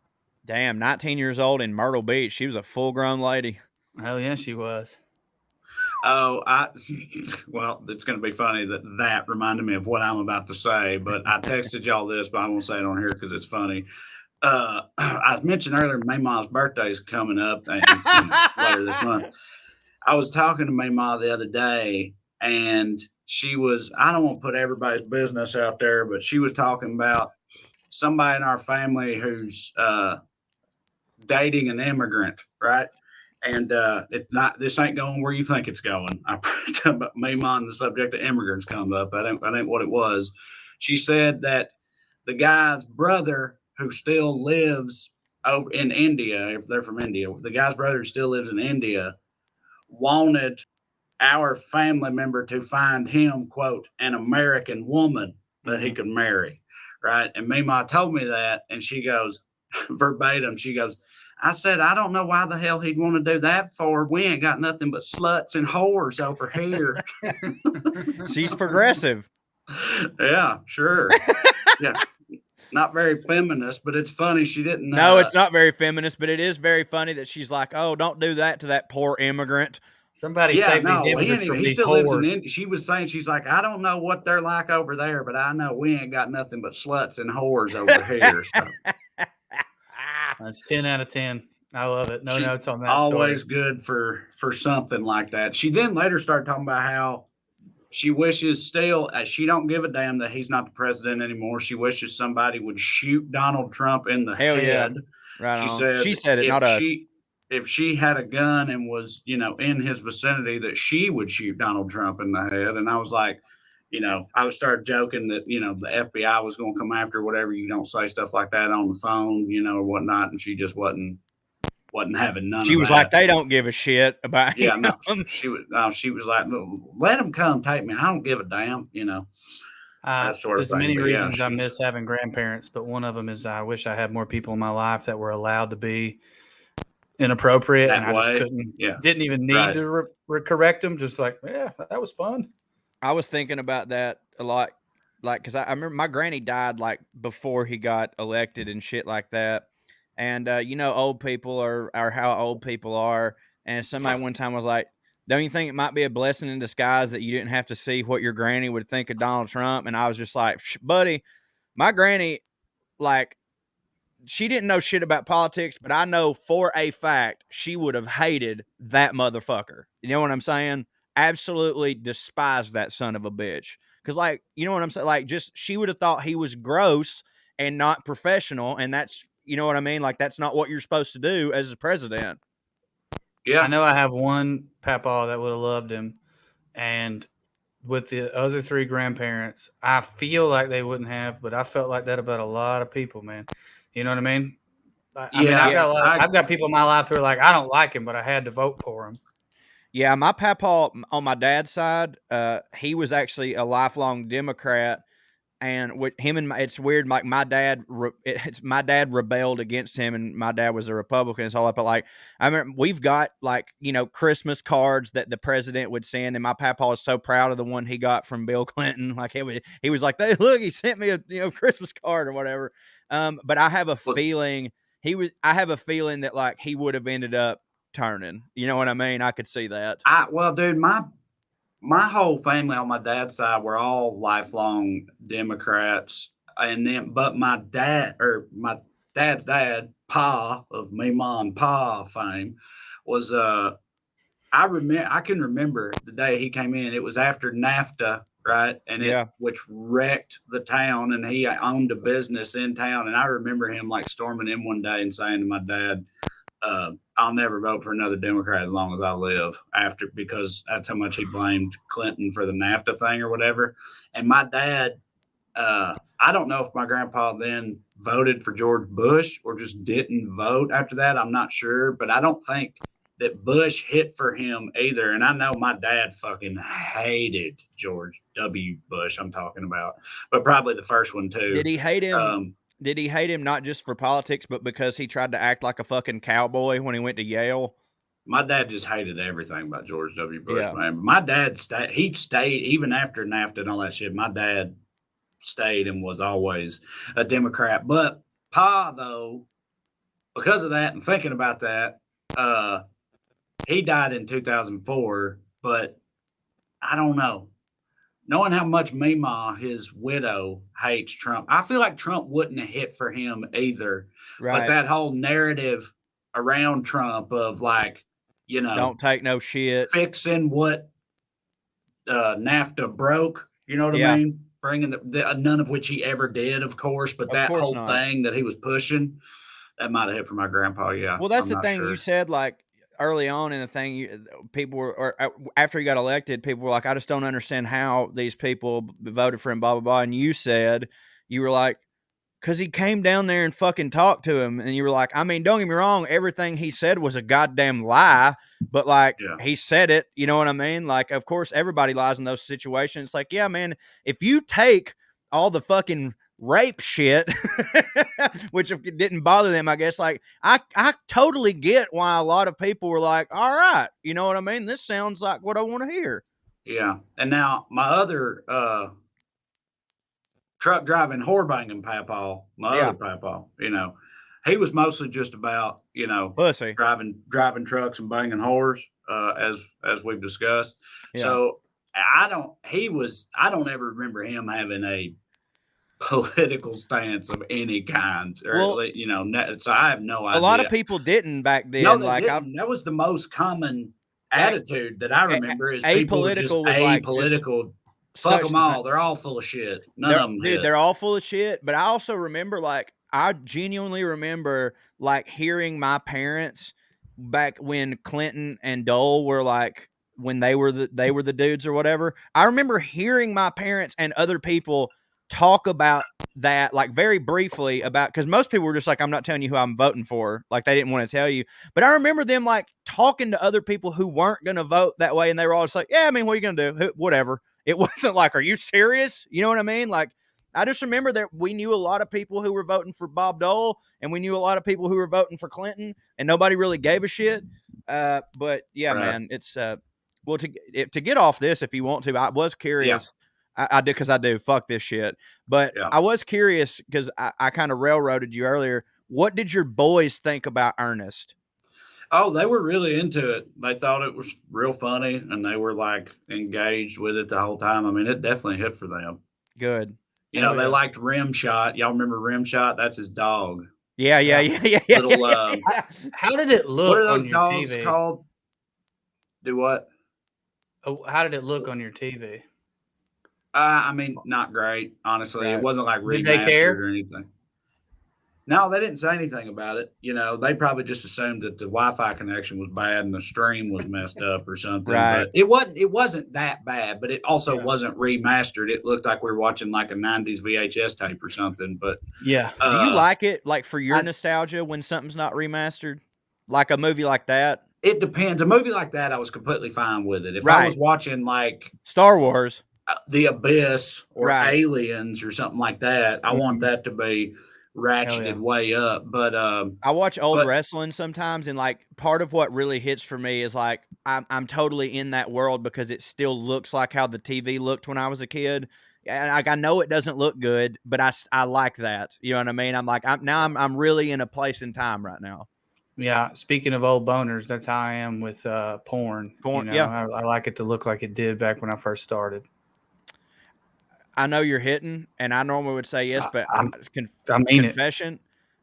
Damn, 19 years old in Myrtle Beach. She was a full-grown lady. Hell yeah, she was. Oh, well, it's going to be funny that reminded me of what I'm about to say, but I texted y'all this, but I won't say it on here because it's funny. I mentioned earlier, Mayma's birthday is coming up later this month. I was talking to Mayma the other day, and she was, I don't want to put everybody's business out there, but she was talking about somebody in our family who's dating an immigrant, right? And this ain't going where you think it's going. I talk about Mayma on the subject of immigrants comes up. That ain't what it was. She said that the guy's brother who still lives over in India, if they're from India, the guy's brother who still lives in India wanted our family member to find him, quote, an American woman that he could marry, right? And Mayma told me that, and she goes, verbatim, she goes, I said, I don't know why the hell he'd want to do that for. We ain't got nothing but sluts and whores over here. She's progressive. Yeah, sure. Yeah. Not very feminist, but it's funny. She didn't. No, it's not very feminist, but it is very funny that she's like, oh, don't do that to that poor immigrant. Somebody saved these immigrants from these whores. Lives in she was saying, she's like, I don't know what they're like over there, but I know we ain't got nothing but sluts and whores over here. So. That's 10 out of 10. I love it. No notes on that. Always story. Good for something like that. She then later started talking about how she wishes still, she don't give a damn that he's not the president anymore. She wishes somebody would shoot Donald Trump in the head. Yeah. Right. She said it, not us. If she had a gun and was, in his vicinity, that she would shoot Donald Trump in the head. And I was like, I started joking that, the FBI was going to come after whatever. You don't say stuff like that on the phone, or whatnot. And she just wasn't having none of that. She was like, they don't give a shit about him. No, she was like, let him come take me. I don't give a damn, that sort of thing. There's many reasons I miss having grandparents, but one of them is I wish I had more people in my life that were allowed to be inappropriate, and I just couldn't, didn't even need to correct them. Just like, that was fun. I was thinking about that a lot, like, because I remember my granny died like before he got elected and shit like that. And, old people are how old people are. And somebody one time was like, don't you think it might be a blessing in disguise that you didn't have to see what your granny would think of Donald Trump? And I was just like, buddy, my granny, like, she didn't know shit about politics, but I know for a fact she would have hated that motherfucker. You know what I'm saying? Absolutely despised that son of a bitch. Because, like, you know what I'm saying? Like, just she would have thought he was gross and not professional, and that's, you know what I mean? Like, that's not what you're supposed to do as a president. Yeah. I know I have one papaw that would have loved him, and with the other three grandparents, I feel like they wouldn't have, but I felt like that about a lot of people, man. You know what I mean? I've got people in my life who are like, I don't like him, but I had to vote for him. Yeah, my papaw on my dad's side, he was actually a lifelong Democrat. And with him and it's weird. Like my dad rebelled against him, and my dad was a Republican. It's all up. But like, I remember we've got like Christmas cards that the president would send, and my papa was so proud of the one he got from Bill Clinton. Like he was like, "Hey, look, he sent me a Christmas card or whatever." But I have a feeling I have a feeling that like he would have ended up turning. You know what I mean? I could see that. Well, dude, my whole family on my dad's side were all lifelong Democrats, but my dad's dad, Pa of me, mom, Pa fame, was I can remember the day he came in. It was after NAFTA, right? And which wrecked the town, and he owned a business in town. And I remember him like storming in one day and saying to my dad, I'll never vote for another Democrat as long as I live, because that's how much he blamed Clinton for the NAFTA thing or whatever. And my dad, I don't know if my grandpa then voted for George Bush or just didn't vote after that. I'm not sure, but I don't think that Bush hit for him either. And I know my dad fucking hated George W. Bush, I'm talking about, but probably the first one too. Did he hate him? Did he hate him not just for politics, but because he tried to act like a fucking cowboy when he went to Yale? My dad just hated everything about George W. Bush, man. My dad he stayed even after NAFTA and all that shit. My dad stayed and was always a Democrat. But Pa, though, because of that and thinking about that, he died in 2004. But I don't know. Knowing how much Meemaw, his widow, hates Trump, I feel like Trump wouldn't have hit for him either. Right. But that whole narrative around Trump of like, don't take no shit, fixing what NAFTA broke, you know what I mean? Bringing none of which he ever did, of course, but that whole thing that he was pushing, that might have hit for my grandpa. Yeah. Well, that's the thing you said, like, early on in the thing, people were, or after he got elected, people were like, I just don't understand how these people voted for him, blah, blah, blah. And you said, you were like, because he came down there and fucking talked to him. And you were like, I mean, don't get me wrong, everything he said was a goddamn lie, but like, he said it, you know what I mean? Like, of course, everybody lies in those situations. It's like, yeah, man, if you take all the fucking rape shit, which if it didn't bother them, I guess, like, I totally get why a lot of people were like, all right, you know what I mean? This sounds like what I want to hear. Yeah. And now my other truck driving whore banging papaw, other papaw, he was mostly just about, pussy. driving trucks and banging whores, as we've discussed. So I don't ever remember him having a political stance of any kind, or so I have no idea. A lot of people didn't back then. No, they didn't. That was the most common attitude that I remember is people just apolitical. Fuck them all. They're all full of shit. None of them. Dude, they're all full of shit. But I also remember, like, I genuinely remember, like, hearing my parents back when Clinton and Dole were like, when they were the dudes or whatever. I remember hearing my parents and other people talk about that, like, very briefly, about, because most people were just like, I'm not telling you who I'm voting for, like, they didn't want to tell you. But I remember them like talking to other people who weren't going to vote that way, and they were all just like, yeah, I mean, what are you gonna do? Whatever. It wasn't like, are you serious? You know what I mean? Like, I just remember that we knew a lot of people who were voting for Bob Dole, and we knew a lot of people who were voting for Clinton, and nobody really gave a shit. But yeah, man, it's well, to get off this, if you want to, I was curious. I do, because I do. Fuck this shit. But I was curious because I kind of railroaded you earlier. What did your boys think about Ernest? Oh, they were really into it. They thought it was real funny, and they were like engaged with it the whole time. I mean, it definitely hit for them. Good. They liked Rimshot. Y'all remember Rimshot? That's his dog. Yeah. Little, how did it look? What are those on your dogs TV? called? Do what? How did it look on your TV? I mean, not great, honestly. Right. It wasn't like remastered Did they care? or anything. No, they didn't say anything about it. They probably just assumed that the Wi-Fi connection was bad and the stream was messed up or something. Right. But it wasn't that bad, but it also wasn't remastered. It looked like we were watching like a 90s VHS tape or something. But do you like it, like, for your nostalgia, when something's not remastered? Like a movie like that? It depends. A movie like that, I was completely fine with it. If I was watching like Star Wars, The Abyss, or Aliens or something like that, I want that to be ratcheted way up. But I watch old wrestling sometimes, and like part of what really hits for me is like I'm totally in that world because it still looks like how the TV looked when I was a kid. And like, I know it doesn't look good, but I like that. You know what I mean? I'm like, I'm really in a place in time right now. Yeah, speaking of old boners, that's how I am with porn. Porn, You know, yeah. I like it to look like it did back when I first started. I know you're hitting, and I normally would say yes, but I mean confession,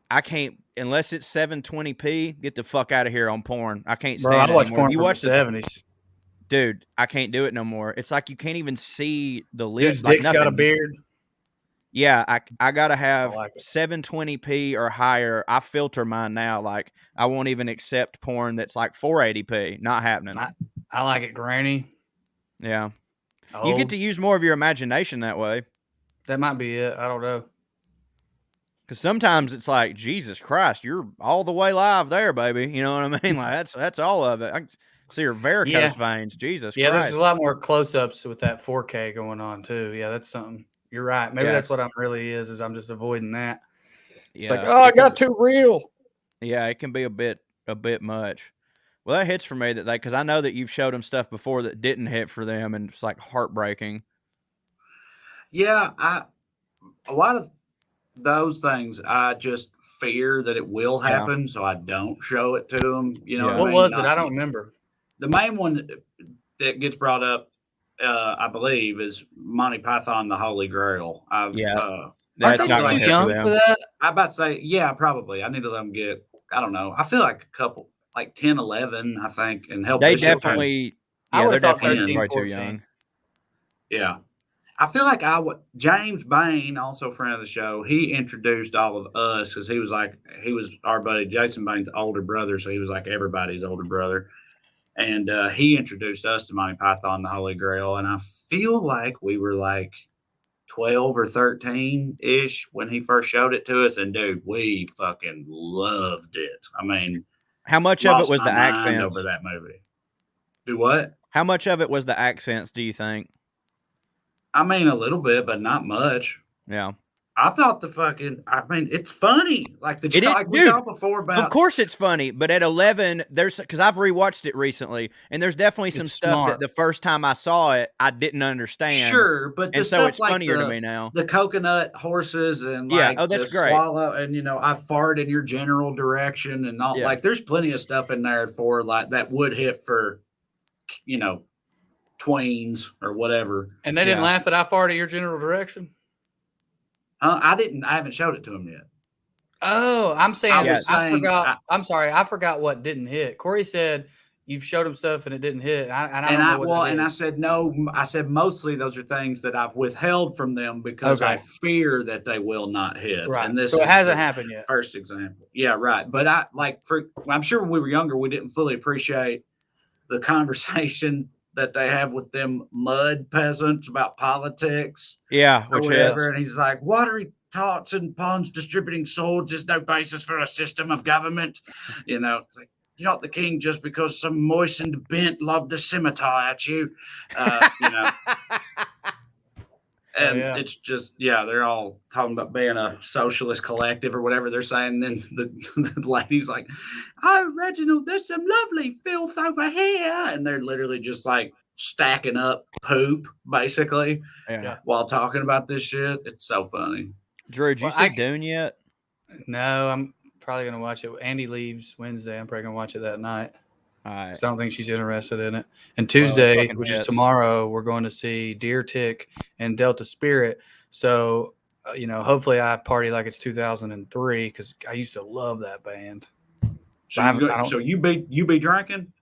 I can't unless it's 720p. Get the fuck out of here on porn. I can't Bro, stand I it watched anymore. porn You from the watch the 70s. dude. I can't do it no more. It's like you can't even see the Dude's lips. Like dick's got a nothing. beard. Yeah, I gotta have like it. 720p or higher. I filter mine now. Like I won't even accept porn that's like 480p. Not happening. I like it grainy. Yeah, Old. you get to use more of your imagination that way. That might be it. I don't know. Because sometimes it's like, Jesus Christ, you're all the way live there, baby. You know what I mean? Like that's all of it. I can see your varicose veins. Jesus Yeah, Christ. there's a lot more close-ups with that 4K going on too. Yeah, that's something. You're right. Maybe that's what I'm really is I'm just avoiding that. Yeah, it's like, oh, I got too real. Yeah, it can be a bit much. Well, that hits for me that because I know that you've showed them stuff before that didn't hit for them, and it's like heartbreaking. Yeah, a lot of those things I just fear that it will happen, so I don't show it to them. You know what I mean? Was it? I don't remember. The main one that gets brought up, I believe, is Monty Python: The Holy Grail. Aren't they just too young for that? I'm about to say, yeah, probably. I need to let them get. I don't know. I feel like a couple, like 10, 11, I think, and help. They definitely. Yeah, they're definitely 13, too young. Yeah. I feel like James Bain, also a friend of the show, he introduced all of us because he was our buddy Jason Bain's older brother, so he was like everybody's older brother. And he introduced us to Monty Python, The Holy Grail, and I feel like we were like 12 or 13-ish when he first showed it to us, and dude, we fucking loved it. I mean, how much of it was the accents over that movie? Do what? How much of it was the accents, do you think? I mean, a little bit, but not much. Yeah. I thought it's funny. Like we talked before about. Of course it's funny, but at 11, because I've rewatched it recently, and there's definitely some stuff that the first time I saw it, I didn't understand. Sure, but so it's funnier to me now. The coconut horses and that's great. Swallow, and I fart in your general direction and all. Like there's plenty of stuff in there for like that would hit for, tweens or whatever. And they didn't laugh at I farted your general direction? I haven't showed it to them yet. Oh, I'm saying I forgot. I'm sorry, I forgot what didn't hit. Corey said you've showed him stuff and it didn't hit. I said no. I said mostly those are things that I've withheld from them because I fear that they will not hit. Right. And this so it hasn't happened yet. First example. Yeah, right. But I'm sure when we were younger, we didn't fully appreciate the conversation that they have with them mud peasants about politics. Yeah, or whatever. And he's like, watery tarts and ponds distributing swords is no basis for a system of government. You're not the king just because some moistened bent lobbed a scimitar at you. And it's just, they're all talking about being a socialist collective or whatever they're saying. Then the lady's like, oh, Reginald, there's some lovely filth over here. And they're literally just like stacking up poop, basically, while talking about this shit. It's so funny. Drew, did you see Dune yet? No, I'm probably going to watch it. Andy leaves Wednesday. I'm probably going to watch it that night. All right. So I don't think she's interested in it. And Tuesday, which is tomorrow, we're going to see Deer Tick and Delta Spirit. So, hopefully I party like it's 2003 because I used to love that band. So you be drinking?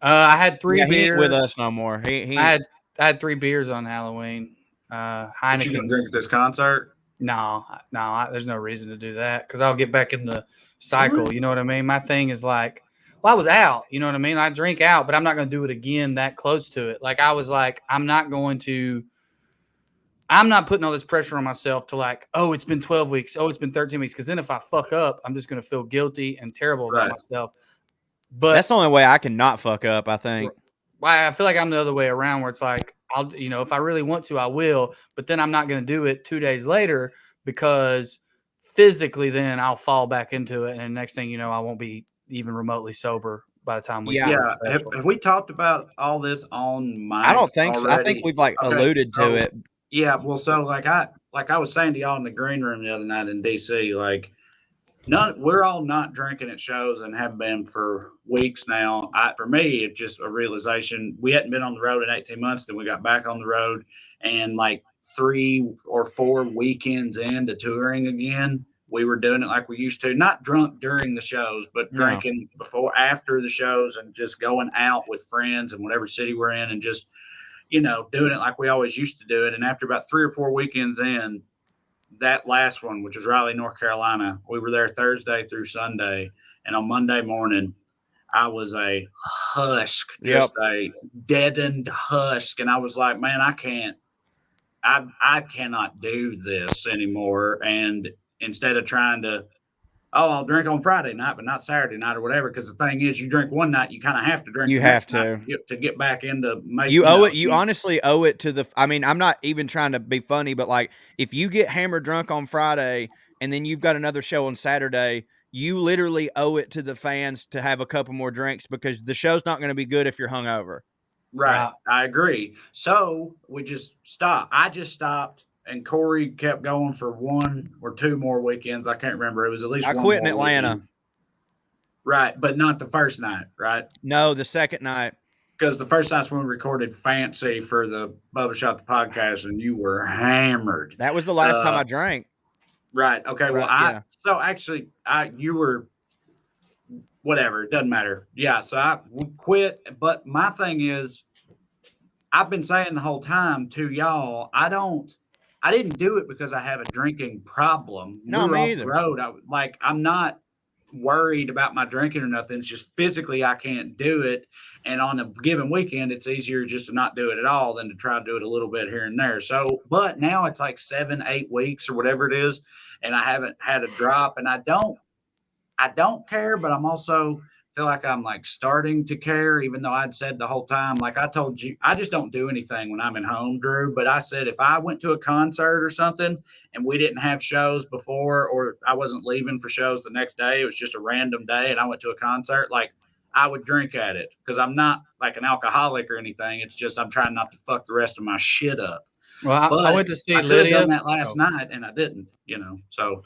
I had 3 beers. He ain't with us no more. I had 3 beers on Halloween. Heineken. You gonna drink at this concert? No, there's no reason to do that because I'll get back in the cycle. What? You know what I mean? My thing is like, I was out. You know what I mean? I drink out, but I'm not going to do it again that close to it. Like I was like, I'm not putting all this pressure on myself to like, oh, it's been 12 weeks. Oh, it's been 13 weeks. Because then if I fuck up, I'm just going to feel guilty and terrible about myself. But that's the only way I can not fuck up, I think. I feel like I'm the other way around where it's like, if I really want to, I will. But then I'm not going to do it 2 days later because physically then I'll fall back into it. And next thing you know, I won't be even remotely sober by the time we have we talked about all this on mic? I don't think already? So. I think we've alluded to it. Yeah, well, so like I was saying to y'all in the green room the other night in DC, like We're all not drinking at shows and have been for weeks now. For me, it's just a realization. We hadn't been on the road in 18 months. Then we got back on the road, and like 3 or 4 weekends into touring again, we were doing it like we used to. Not drunk during the shows, but drinking before, after the shows, and just going out with friends in whatever city we're in, and just, doing it like we always used to do it. And after about 3 or 4 weekends in, that last one, which was Raleigh, North Carolina, we were there Thursday through Sunday. And on Monday morning, I was a husk, just a deadened husk. And I was like, man, I cannot do this anymore. And instead of trying to, I'll drink on Friday night, but not Saturday night or whatever. Because the thing is, you drink one night, you kind of have to drink. You have to get back into making. You owe it. You honestly owe it to the. I mean, I'm not even trying to be funny, but like, if you get hammered drunk on Friday and then you've got another show on Saturday, you literally owe it to the fans to have a couple more drinks, because the show's not going to be good if you're hungover. Right. I agree. So we just stopped. I just stopped. And Corey kept going for 1 or 2 more weekends. I can't remember. It was at least I one quit in more Atlanta. Weekend. Right, but not the first night, right? No, the second night. Because the first night's when we recorded Fancy for the Bubba Shop the podcast, and you were hammered. That was the last time I drank. Right. Okay. Well, so actually, you were, whatever. It doesn't matter. Yeah. So I quit. But my thing is, I've been saying the whole time to y'all, I didn't do it because I have a drinking problem. No, me either. The road. I'm not worried about my drinking or nothing. It's just physically I can't do it. And on a given weekend, it's easier just to not do it at all than to try to do it a little bit here and there. So, but now it's like 7-8 weeks or whatever it is, and I haven't had a drop. And I don't care, but I'm also feel like I'm like starting to care, even though I'd said the whole time, like I told you, I just don't do anything when I'm at home, Drew. But I said, if I went to a concert or something and we didn't have shows before, or I wasn't leaving for shows the next day, it was just a random day and I went to a concert, like I would drink at it, because I'm not like an alcoholic or anything. It's just, I'm trying not to fuck the rest of my shit up. Well, I went to see Lydia. I could have done that last night and I didn't, so.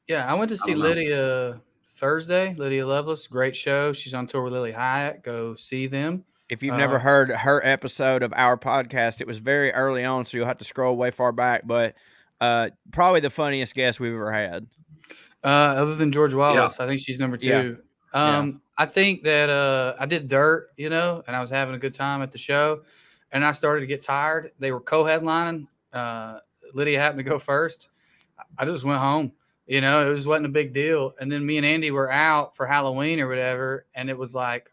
Yeah, I went to see Lydia Thursday. Lydia Lovelace, great show. She's on tour with Lily Hyatt. Go see them. If you've never heard her episode of our podcast, it was very early on, so you'll have to scroll way far back. But probably the funniest guest we've ever had. Other than George Wallace, I think she's number 2. Yeah. I think that I did Dirt, and I was having a good time at the show, and I started to get tired. They were co-headlining. Lydia happened to go first. I just went home. It wasn't a big deal. And then me and Andy were out for Halloween or whatever. And it was like,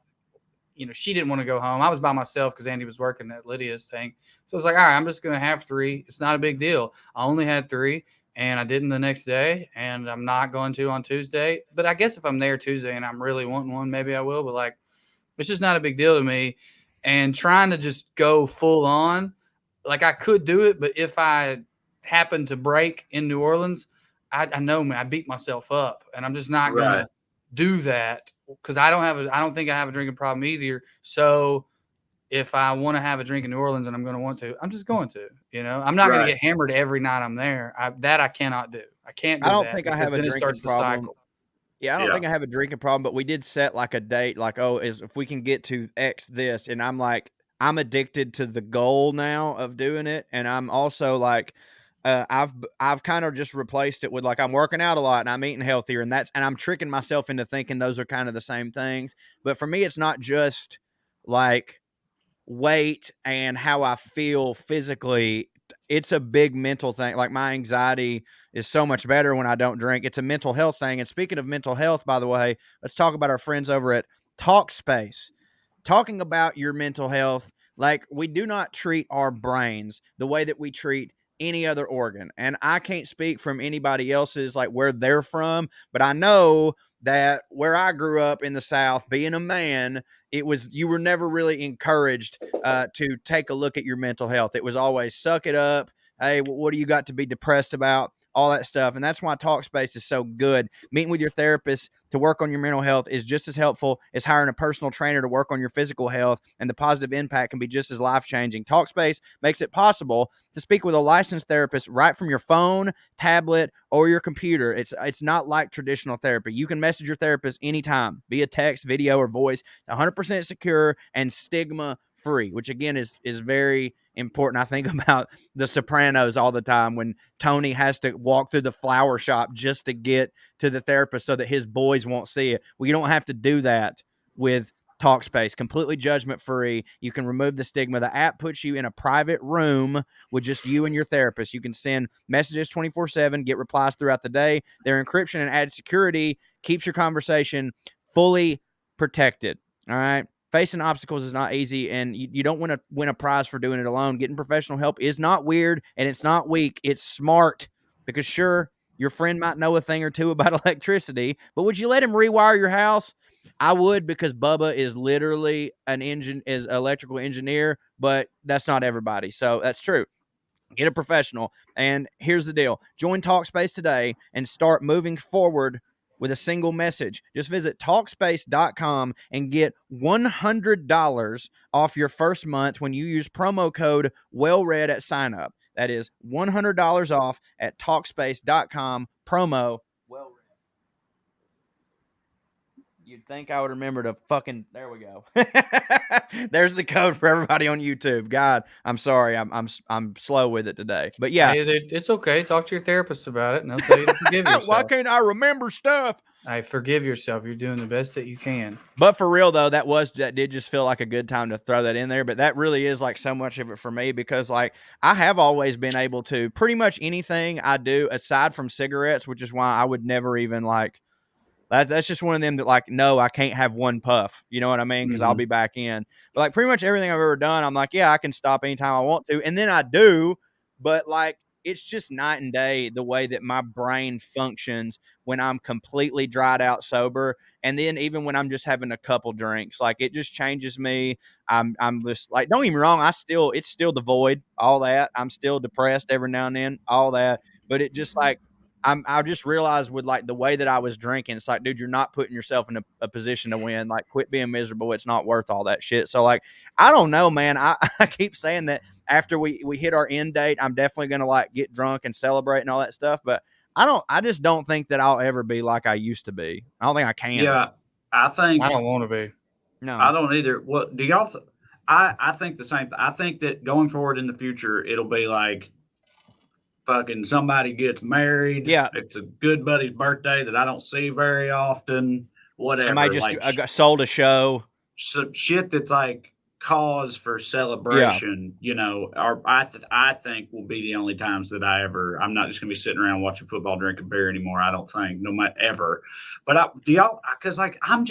she didn't want to go home. I was by myself because Andy was working at Lydia's thing. So I was like, all right, I'm just going to have 3. It's not a big deal. I only had 3 and I didn't the next day, and I'm not going to on Tuesday. But I guess if I'm there Tuesday and I'm really wanting one, maybe I will. But like, it's just not a big deal to me. And trying to just go full on, like I could do it. But if I happen to break in New Orleans, I know, man, I beat myself up, and I'm just not going to do that, because I don't think I have a drinking problem either. So if I want to have a drink in New Orleans and I'm going to want to, I'm just going to, I'm not going to get hammered every night I'm there. I cannot do. I can't do that. I don't think I have a drinking problem. Yeah, I don't think I have a drinking problem, but we did set like a date, like, if we can get to X this, and I'm like, I'm addicted to the goal now of doing it. And I'm also like, I've kind of just replaced it with like, I'm working out a lot and I'm eating healthier, and I'm tricking myself into thinking those are kind of the same things. But for me, it's not just like weight and how I feel physically. It's a big mental thing. Like my anxiety is so much better when I don't drink. It's a mental health thing. And speaking of mental health, by the way, let's talk about our friends over at Talkspace. Talking about your mental health, like we do not treat our brains the way that we treat any other organ. And I can't speak from anybody else's, like where they're from, but I know that where I grew up in the South, being a man, you were never really encouraged to take a look at your mental health. It was always suck it up. Hey, what do you got to be depressed about? all that stuff. And that's why Talkspace is so good. Meeting with your therapist to work on your mental health is just as helpful as hiring a personal trainer to work on your physical health, and the positive impact can be just as life-changing. Talkspace makes it possible to speak with a licensed therapist right from your phone, tablet, or your computer. It's not like traditional therapy. You can message your therapist anytime via text, video, or voice. 100% secure and stigma-free, which again is very important. I think about The Sopranos all the time when Tony has to walk through the flower shop just to get to the therapist so that his boys won't see it. Well, you don't have to do that with Talkspace. Completely judgment-free. You can remove the stigma. The app puts you in a private room with just you and your therapist. You can send messages 24/7, get replies throughout the day. Their encryption and added security keeps your conversation fully protected. All right. Facing obstacles is not easy, and you don't want to win a prize for doing it alone. Getting professional help is not weird, and it's not weak. It's smart, because sure, your friend might know a thing or two about electricity, but would you let him rewire your house? I would, because Bubba is literally an electrical engineer, but that's not everybody. So that's true. Get a professional. And here's the deal. Join Talkspace today and start moving forward with a single message. Just visit Talkspace.com and get $100 off your first month when you use promo code WellRED at sign up. That is $100 off at Talkspace.com, promo WellRED. You'd think I would remember to fucking, there we go. There's the code for everybody on YouTube. God, I'm sorry. I'm slow with it today. But yeah. Hey, it's okay. Talk to your therapist about it, and they'll tell you to forgive yourself. Why can't I remember stuff? Hey, forgive yourself. You're doing the best that you can. But for real, though, that did just feel like a good time to throw that in there. But that really is like so much of it for me, because like I have always been able to pretty much anything I do aside from cigarettes, which is why I would never even like, that's just one of them that like, no, I can't have one puff. You know what I mean? Because I'll be back in. But like pretty much everything I've ever done, I'm like, yeah, I can stop anytime I want to. And then I do. But like, it's just night and day the way that my brain functions when I'm completely dried out sober. And then even when I'm just having a couple drinks, like it just changes me. I'm just like, don't get me wrong. It's still the void, all that. I'm still depressed every now and then, all that. But it just like, I just realized with like the way that I was drinking, it's like, dude, you're not putting yourself in a position to win. Like, quit being miserable. It's not worth all that shit. So like, I don't know, man. I keep saying that after we hit our end date, I'm definitely going to like get drunk and celebrate and all that stuff. But I just don't think that I'll ever be like I used to be. I don't think I can. Yeah. I don't want to be. No, I don't either. What do y'all I think the same. I think that going forward in the future, it'll be like, fucking somebody gets married. Yeah. It's a good buddy's birthday that I don't see very often. Whatever. Somebody just like, sold a show. Some shit that's like cause for celebration, you know, or I think will be the only times that I'm not just going to be sitting around watching football, drinking beer anymore. I don't think, no matter ever. But because like I'm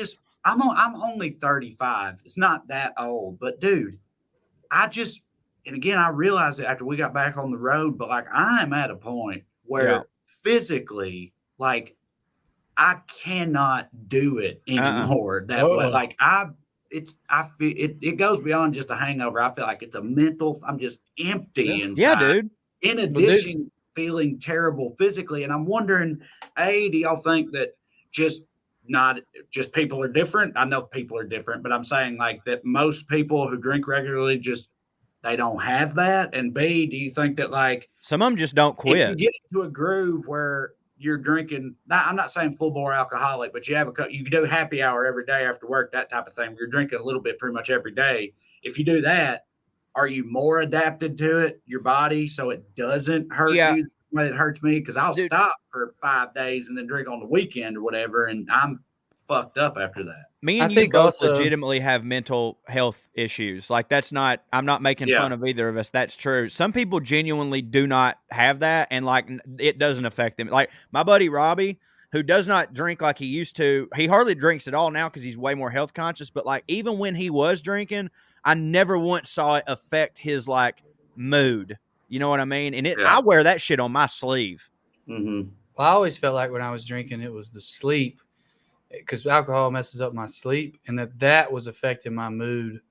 only 35. It's not that old. But dude, and again, I realized it after we got back on the road, but like I'm at a point where physically, like I cannot do it anymore. That way, like it goes beyond just a hangover. I feel like it's a mental. I'm just empty inside. Yeah, dude. In addition, feeling terrible physically, and I'm wondering, do y'all think that just people are different? I know people are different, but I'm saying like that most people who drink regularly they don't have that. And B, do you think that like some of them just don't quit? If you get into a groove where you're drinking, I'm not saying full bore alcoholic, but you do happy hour every day after work, that type of thing. You're drinking a little bit pretty much every day. If you do that, are you more adapted to it, your body, so it doesn't hurt you the way it hurts me? Because I'll stop for 5 days and then drink on the weekend or whatever, and I'm fucked up after that. Me and you both legitimately have mental health issues. Like I'm not making fun of either of us. That's true. Some people genuinely do not have that, and like it doesn't affect them. Like my buddy Robbie, who does not drink like he used to. He hardly drinks at all now because he's way more health conscious. But like even when he was drinking, I never once saw it affect his like mood. You know what I mean? And I wear that shit on my sleeve. Mm-hmm. Well, I always felt like when I was drinking, it was the sleep. Because alcohol messes up my sleep, and that was affecting my mood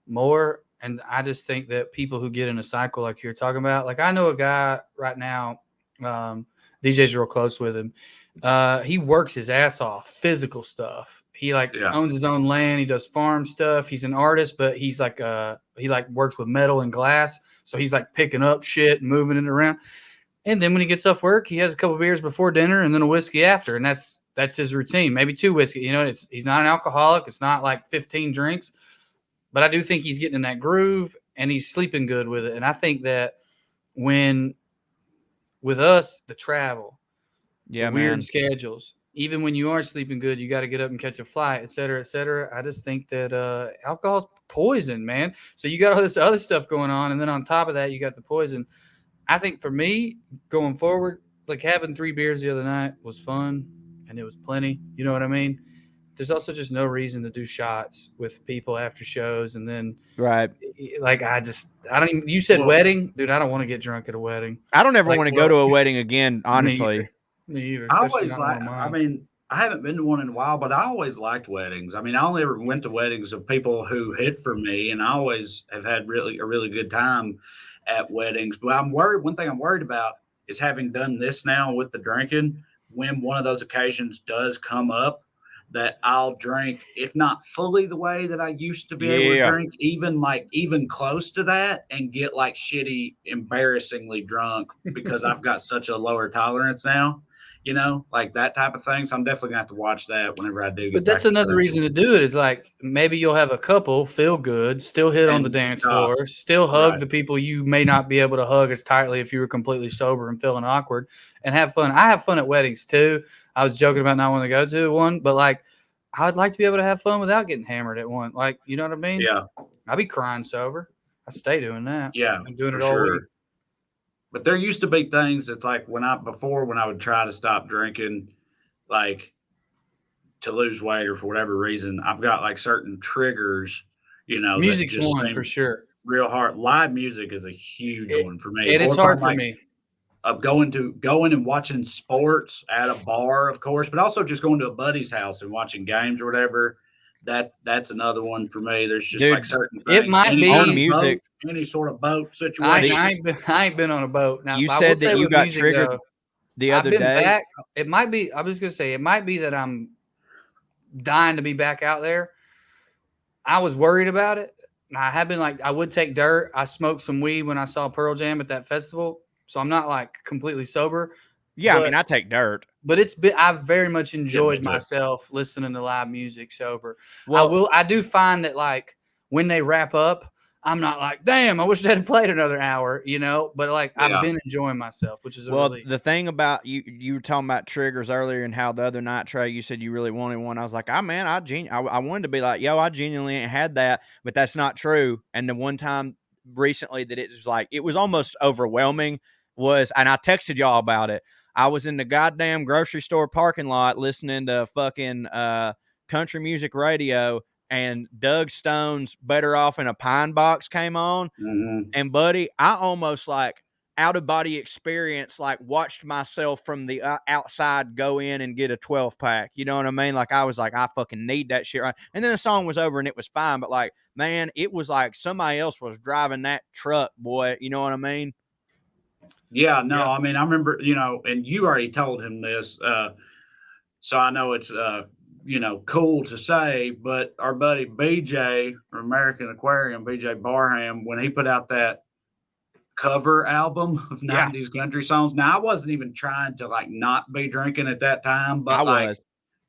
more. And I just think that people who get in a cycle like you're talking about, like I know a guy right now, DJ's real close with him. He works his ass off, physical stuff. He owns his own land. He does farm stuff. He's an artist, but he's he works with metal and glass. So he's picking up shit and moving it around. And then when he gets off work, he has a couple beers before dinner and then a whiskey after. And that's his routine. Maybe 2 whiskey. He's not an alcoholic. It's not 15 drinks. But I do think he's getting in that groove and he's sleeping good with it. And I think that with us, the travel, weird schedules, even when you are sleeping good, you got to get up and catch a flight, et cetera, et cetera. I just think that alcohol's poison, man. So you got all this other stuff going on. And then on top of that, you got the poison. I think for me, going forward, having 3 beers the other night was fun and it was plenty. You know what I mean? There's also just no reason to do shots with people after shows. And then, right. You said wedding, dude, I don't want to get drunk at a wedding. I don't ever want to go to a wedding again, honestly. Me either. I always I haven't been to one in a while, but I always liked weddings. I mean, I only ever went to weddings of people who hit for me, and I always have had a really good time at weddings. But I'm worried. One thing I'm worried about is having done this now with the drinking, when one of those occasions does come up, that I'll drink, if not fully the way that I used to be able to drink, even close to that, and get shitty, embarrassingly drunk because I've got such a lower tolerance now. That type of thing. So I'm definitely gonna have to watch that whenever I do. But that's another reason to do it is maybe you'll have a couple feel good, still hit on the dance floor, still hug the people you may not be able to hug as tightly if you were completely sober and feeling awkward, and have fun. I have fun at weddings too. I was joking about not wanting to go to one, but I would like to be able to have fun without getting hammered at one. You know what I mean? Yeah. I'll be crying sober. I stay doing that. Yeah. I'm doing it all week. But there used to be things that when I would try to stop drinking, to lose weight or for whatever reason, I've got certain triggers, music's one for sure. Real hard. Live music is a huge one for me. It is hard for me. Of going and watching sports at a bar, of course, but also just going to a buddy's house and watching games or whatever. That's another one for me. There's just certain things. It might be music. Any sort of boat situation. I ain't been on a boat. Now, you said that you got triggered the other day. Back. It might be. I was gonna say it might be that I'm dying to be back out there. I was worried about it. I have been I would take dirt. I smoked some weed when I saw Pearl Jam at that festival, so I'm not completely sober. Yeah, I mean, I take dirt. But I've very much enjoyed myself listening to live music sober. Well, I do find that when they wrap up, I'm not damn, I wish they had played another hour, but I've been enjoying myself, which is a relief. The thing about you were talking about triggers earlier and how the other night, Trae, you said you really wanted one. I was like, I wanted to be I genuinely ain't had that, but that's not true. And the one time recently that it was it was almost overwhelming and I texted y'all about it. I was in the goddamn grocery store parking lot listening to fucking country music radio, and Doug Stone's Better Off in a Pine Box came on. Mm-hmm. And buddy, I almost out of body experience, watched myself from the outside go in and get a 12-pack. You know what I mean? I was I fucking need that shit. Right. And then the song was over and it was fine. But man, it was somebody else was driving that truck, boy. You know what I mean? Yeah, no, I mean, I remember, and you already told him this. So I know it's, cool to say, but our buddy BJ from American Aquarium, BJ Barham, when he put out that cover album of 90s country songs. Now, I wasn't even trying to not be drinking at that time, but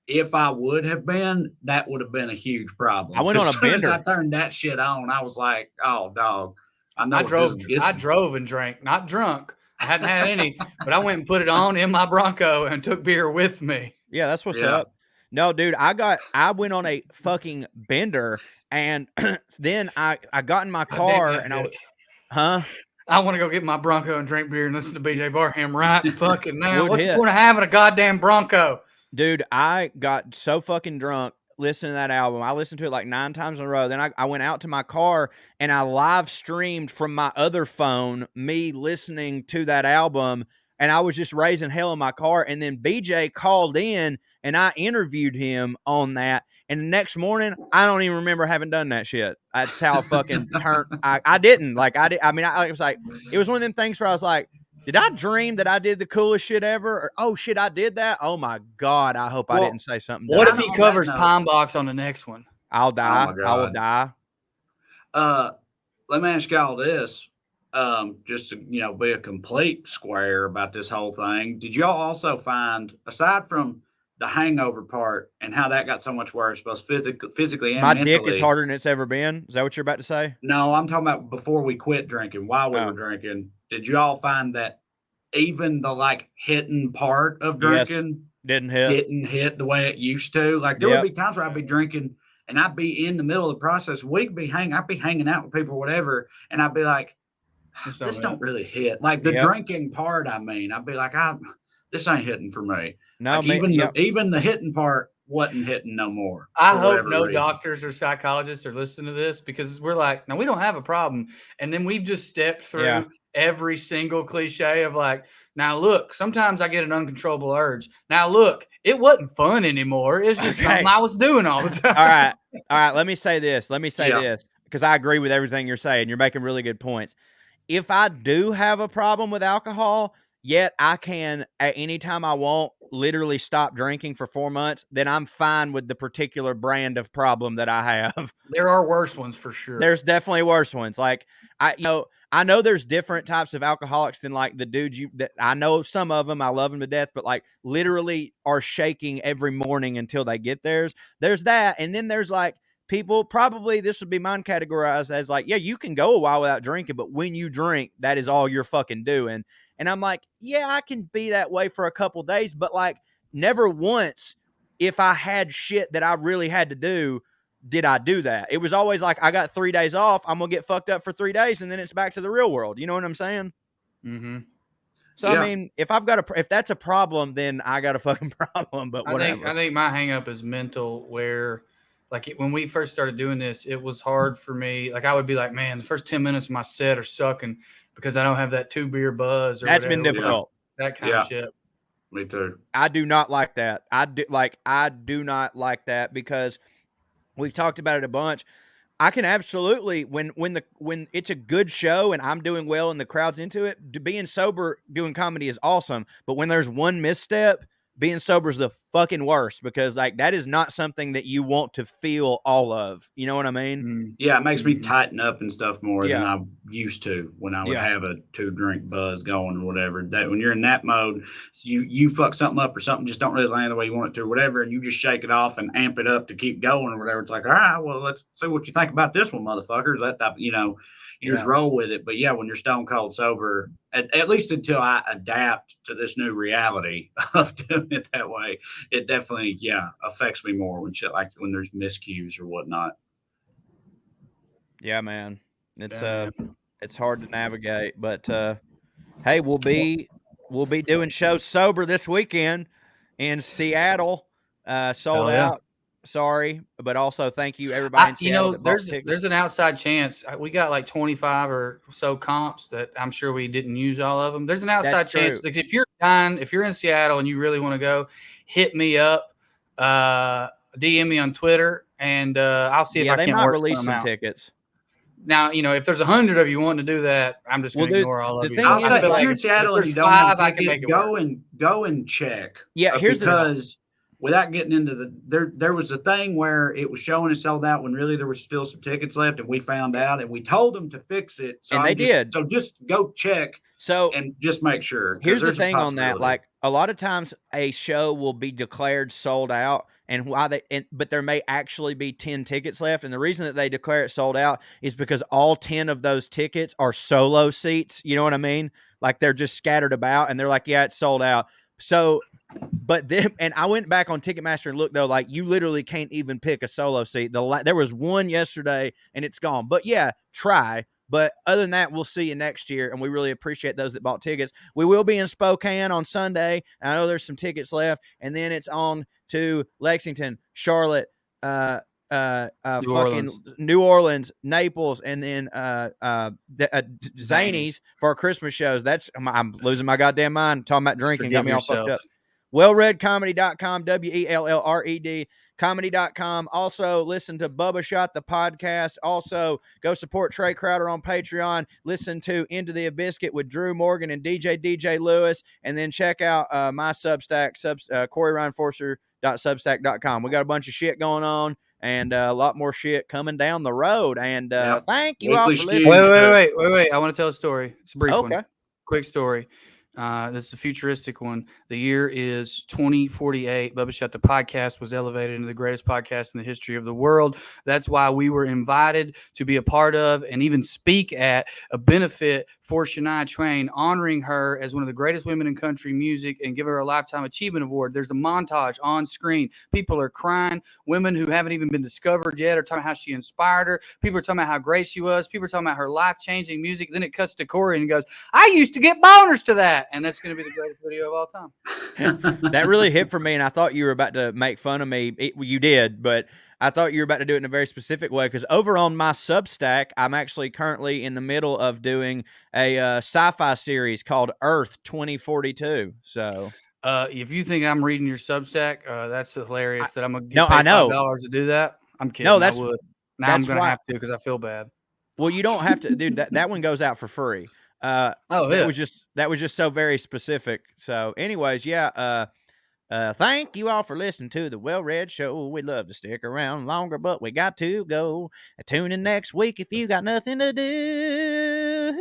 if I would have been, that would have been a huge problem. I went on a bender. As I turned that shit on, I was like, oh, dog. I drove and drank, not drunk. I hadn't had any, but I went and put it on in my Bronco and took beer with me. Yeah, that's what's up. No, dude, I went on a fucking bender, and then I got in my car and I was, I want to go get my Bronco and drink beer and listen to BJ Barham right fucking now. What's the point of having a goddamn Bronco? Dude, I got so fucking drunk listening to that album. I listened to it 9 times in a row. Then I went out to my car and I live streamed from my other phone me listening to that album, and I was just raising hell in my car. And then BJ called in and I interviewed him on that. And the next morning, I don't even remember having done that shit. That's how fucking turned. I didn't. I was it was one of them things where I was like, Did I dream that I did the coolest shit ever? Or, oh shit, I did that. Oh my God, I hope I didn't say something. What dumb. if he covers Pine Box on the next one? I'll die. Oh my I will God. die. Let me ask y'all this. Just to be a complete square about this whole thing. Did y'all also find, aside from the hangover part and how that got so much worse, both physically and My mentally? dick is harder than it's ever been. Is that what you're about to say? No, I'm talking about before we quit drinking, while we were Oh. drinking. Did y'all find that even the hitting part of Yes. drinking Didn't hit the way it used to? Like there would be times where I'd be drinking and I'd be in the middle of the process. I'd be hanging out with people or whatever, and I'd be like, this don't really hit. Like the drinking part, I'd be like, this ain't hitting for me. No, like even the hitting part wasn't hitting no more. I hope no doctors or psychologists are listening to this, because we're like, no, we don't have a problem. And then we've just stepped through every single cliche of like, now look, sometimes I get an uncontrollable urge. Now look, it wasn't fun anymore. It's just something I was doing all the time. All right. Let me say this, because I agree with everything you're saying. You're making really good points. If I do have a problem with alcohol, yet I can at any time I want literally stop drinking for 4 months, then I'm fine with the particular brand of problem that I have. There are worse ones for sure. There's definitely worse ones. Like I know there's different types of alcoholics than like the dudes that I know. Some of them, I love them to death, but like literally are shaking every morning until they get theirs. There's that. And then there's like people, probably this would be mine categorized as like, yeah, you can go a while without drinking, but when you drink, that is all you're fucking doing. And I'm like, yeah, I can be that way for a couple days, but like never once, if I had shit that I really had to do, did I do that. It was always like, I got 3 days off, I'm going to get fucked up for 3 days, and then it's back to the real world. You know what I'm saying? Mm-hmm. So, I mean, if that's a problem, then I got a fucking problem, but whatever. I think my hang up is mental, where like when we first started doing this, it was hard for me. Like I would be like, man, the first 10 minutes of my set are sucking because I don't have that 2 beer buzz. Or that's whatever. been difficult. That kind of shit. Me too. I do not like that. I do not like that, because we've talked about it a bunch. I can absolutely, when it's a good show and I'm doing well and the crowd's into it, being sober doing comedy is awesome. But when there's one misstep, being sober is the fucking worst, because like that is not something that you want to feel all of. You know what I mean? Yeah, it makes me tighten up and stuff more than I used to when I would have a 2-drink buzz going or whatever. That when you're in that mode, you fuck something up or something just don't really land the way you want it to or whatever, and you just shake it off and amp it up to keep going or whatever. It's like, all right, well, let's see what you think about this one, motherfuckers. That type, you just roll with it. But yeah, when you're stone cold sober, at least until I adapt to this new reality of doing it that way, it definitely, affects me more when shit like when there's miscues or whatnot. Yeah, man. It's hard to navigate, but hey, we'll be doing shows sober this weekend in Seattle. Sold out. Sorry, but also thank you everybody in Seattle. There's an outside chance we got like 25 or so comps that I'm sure we didn't use all of them. There's an outside chance that if you're in Seattle and you really want to go, hit me up, DM me on Twitter, and I'll see if I can they might release some tickets. Now, if there's 100 of you wanting to do that, I'm just going to ignore all of you. I'll say if you're in Seattle and you don't have a ticket, go and check. Yeah, because without getting into there was a thing where it was showing it sold out when really there was still some tickets left, and we found out and we told them to fix it. So and they did. So just go check. And just make sure. Here's the thing on that: like a lot of times, a show will be declared sold out, but there may actually be 10 tickets left. And the reason that they declare it sold out is because all 10 of those tickets are solo seats. You know what I mean? Like they're just scattered about, and they're like, yeah, it's sold out. So. But then, and I went back on Ticketmaster and looked, though, like you literally can't even pick a solo seat. There was one yesterday and it's gone. But yeah, try. But other than that, we'll see you next year. And we really appreciate those that bought tickets. We will be in Spokane on Sunday. I know there's some tickets left. And then it's on to Lexington, Charlotte, New Orleans, Naples, and then Zanies for our Christmas shows. I'm losing my goddamn mind talking about drinking. Got me all fucked up. WellREDComedy.com, WellRED comedy.com. Also, listen to Bubba Shot the podcast. Also, go support Trae Crowder on Patreon. Listen to Into the Biscuit with Drew Morgan and DJ Lewis. And then check out my Substack, CoreyRyanForster.substack.com. We got a bunch of shit going on and a lot more shit coming down the road. And thank you all for listening. Wait. I want to tell a story. It's a brief one. Quick story. This is a futuristic one. The year is 2048. Bubba Shut the Podcast was elevated into the greatest podcast in the history of the world. That's why we were invited to be a part of and even speak at a benefit for Shania Twain, honoring her as one of the greatest women in country music and give her a Lifetime Achievement Award. There's a montage on screen. People are crying. Women who haven't even been discovered yet are talking about how she inspired her. People are talking about how great she was. People are talking about her life-changing music. Then it cuts to Corey and he goes, I used to get boners to that. And that's going to be the greatest video of all time. That really hit for me, and I thought you were about to make fun of me. You did, but I thought you were about to do it in a very specific way, because over on my Substack, I'm actually currently in the middle of doing a sci-fi series called Earth 2042. So if you think I'm reading your Substack, that's hilarious that I'm going to get paid $5 to do that. I'm kidding. No, I would. Now I'm going to have to because I feel bad. Well, you don't have to, dude. That one goes out for free. That was just so very specific. So anyways, thank you all for listening to the WellRED Show. We'd love to stick around longer, but we got to go. Tune in next week if you got nothing to do.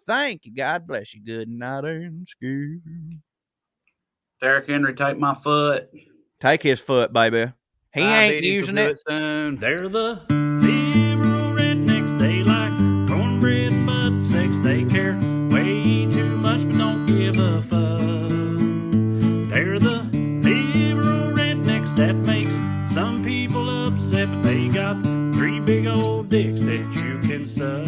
Thank you. God bless you. Good night and school. Derrick Henry, take my foot. Take his foot, baby. He ain't using it. They're the liberal rednecks. They like cornbread and butt sex. They care way too much but don't give a fuck. They're the liberal rednecks that makes some people upset, but they got 3 big old dicks that you can suck.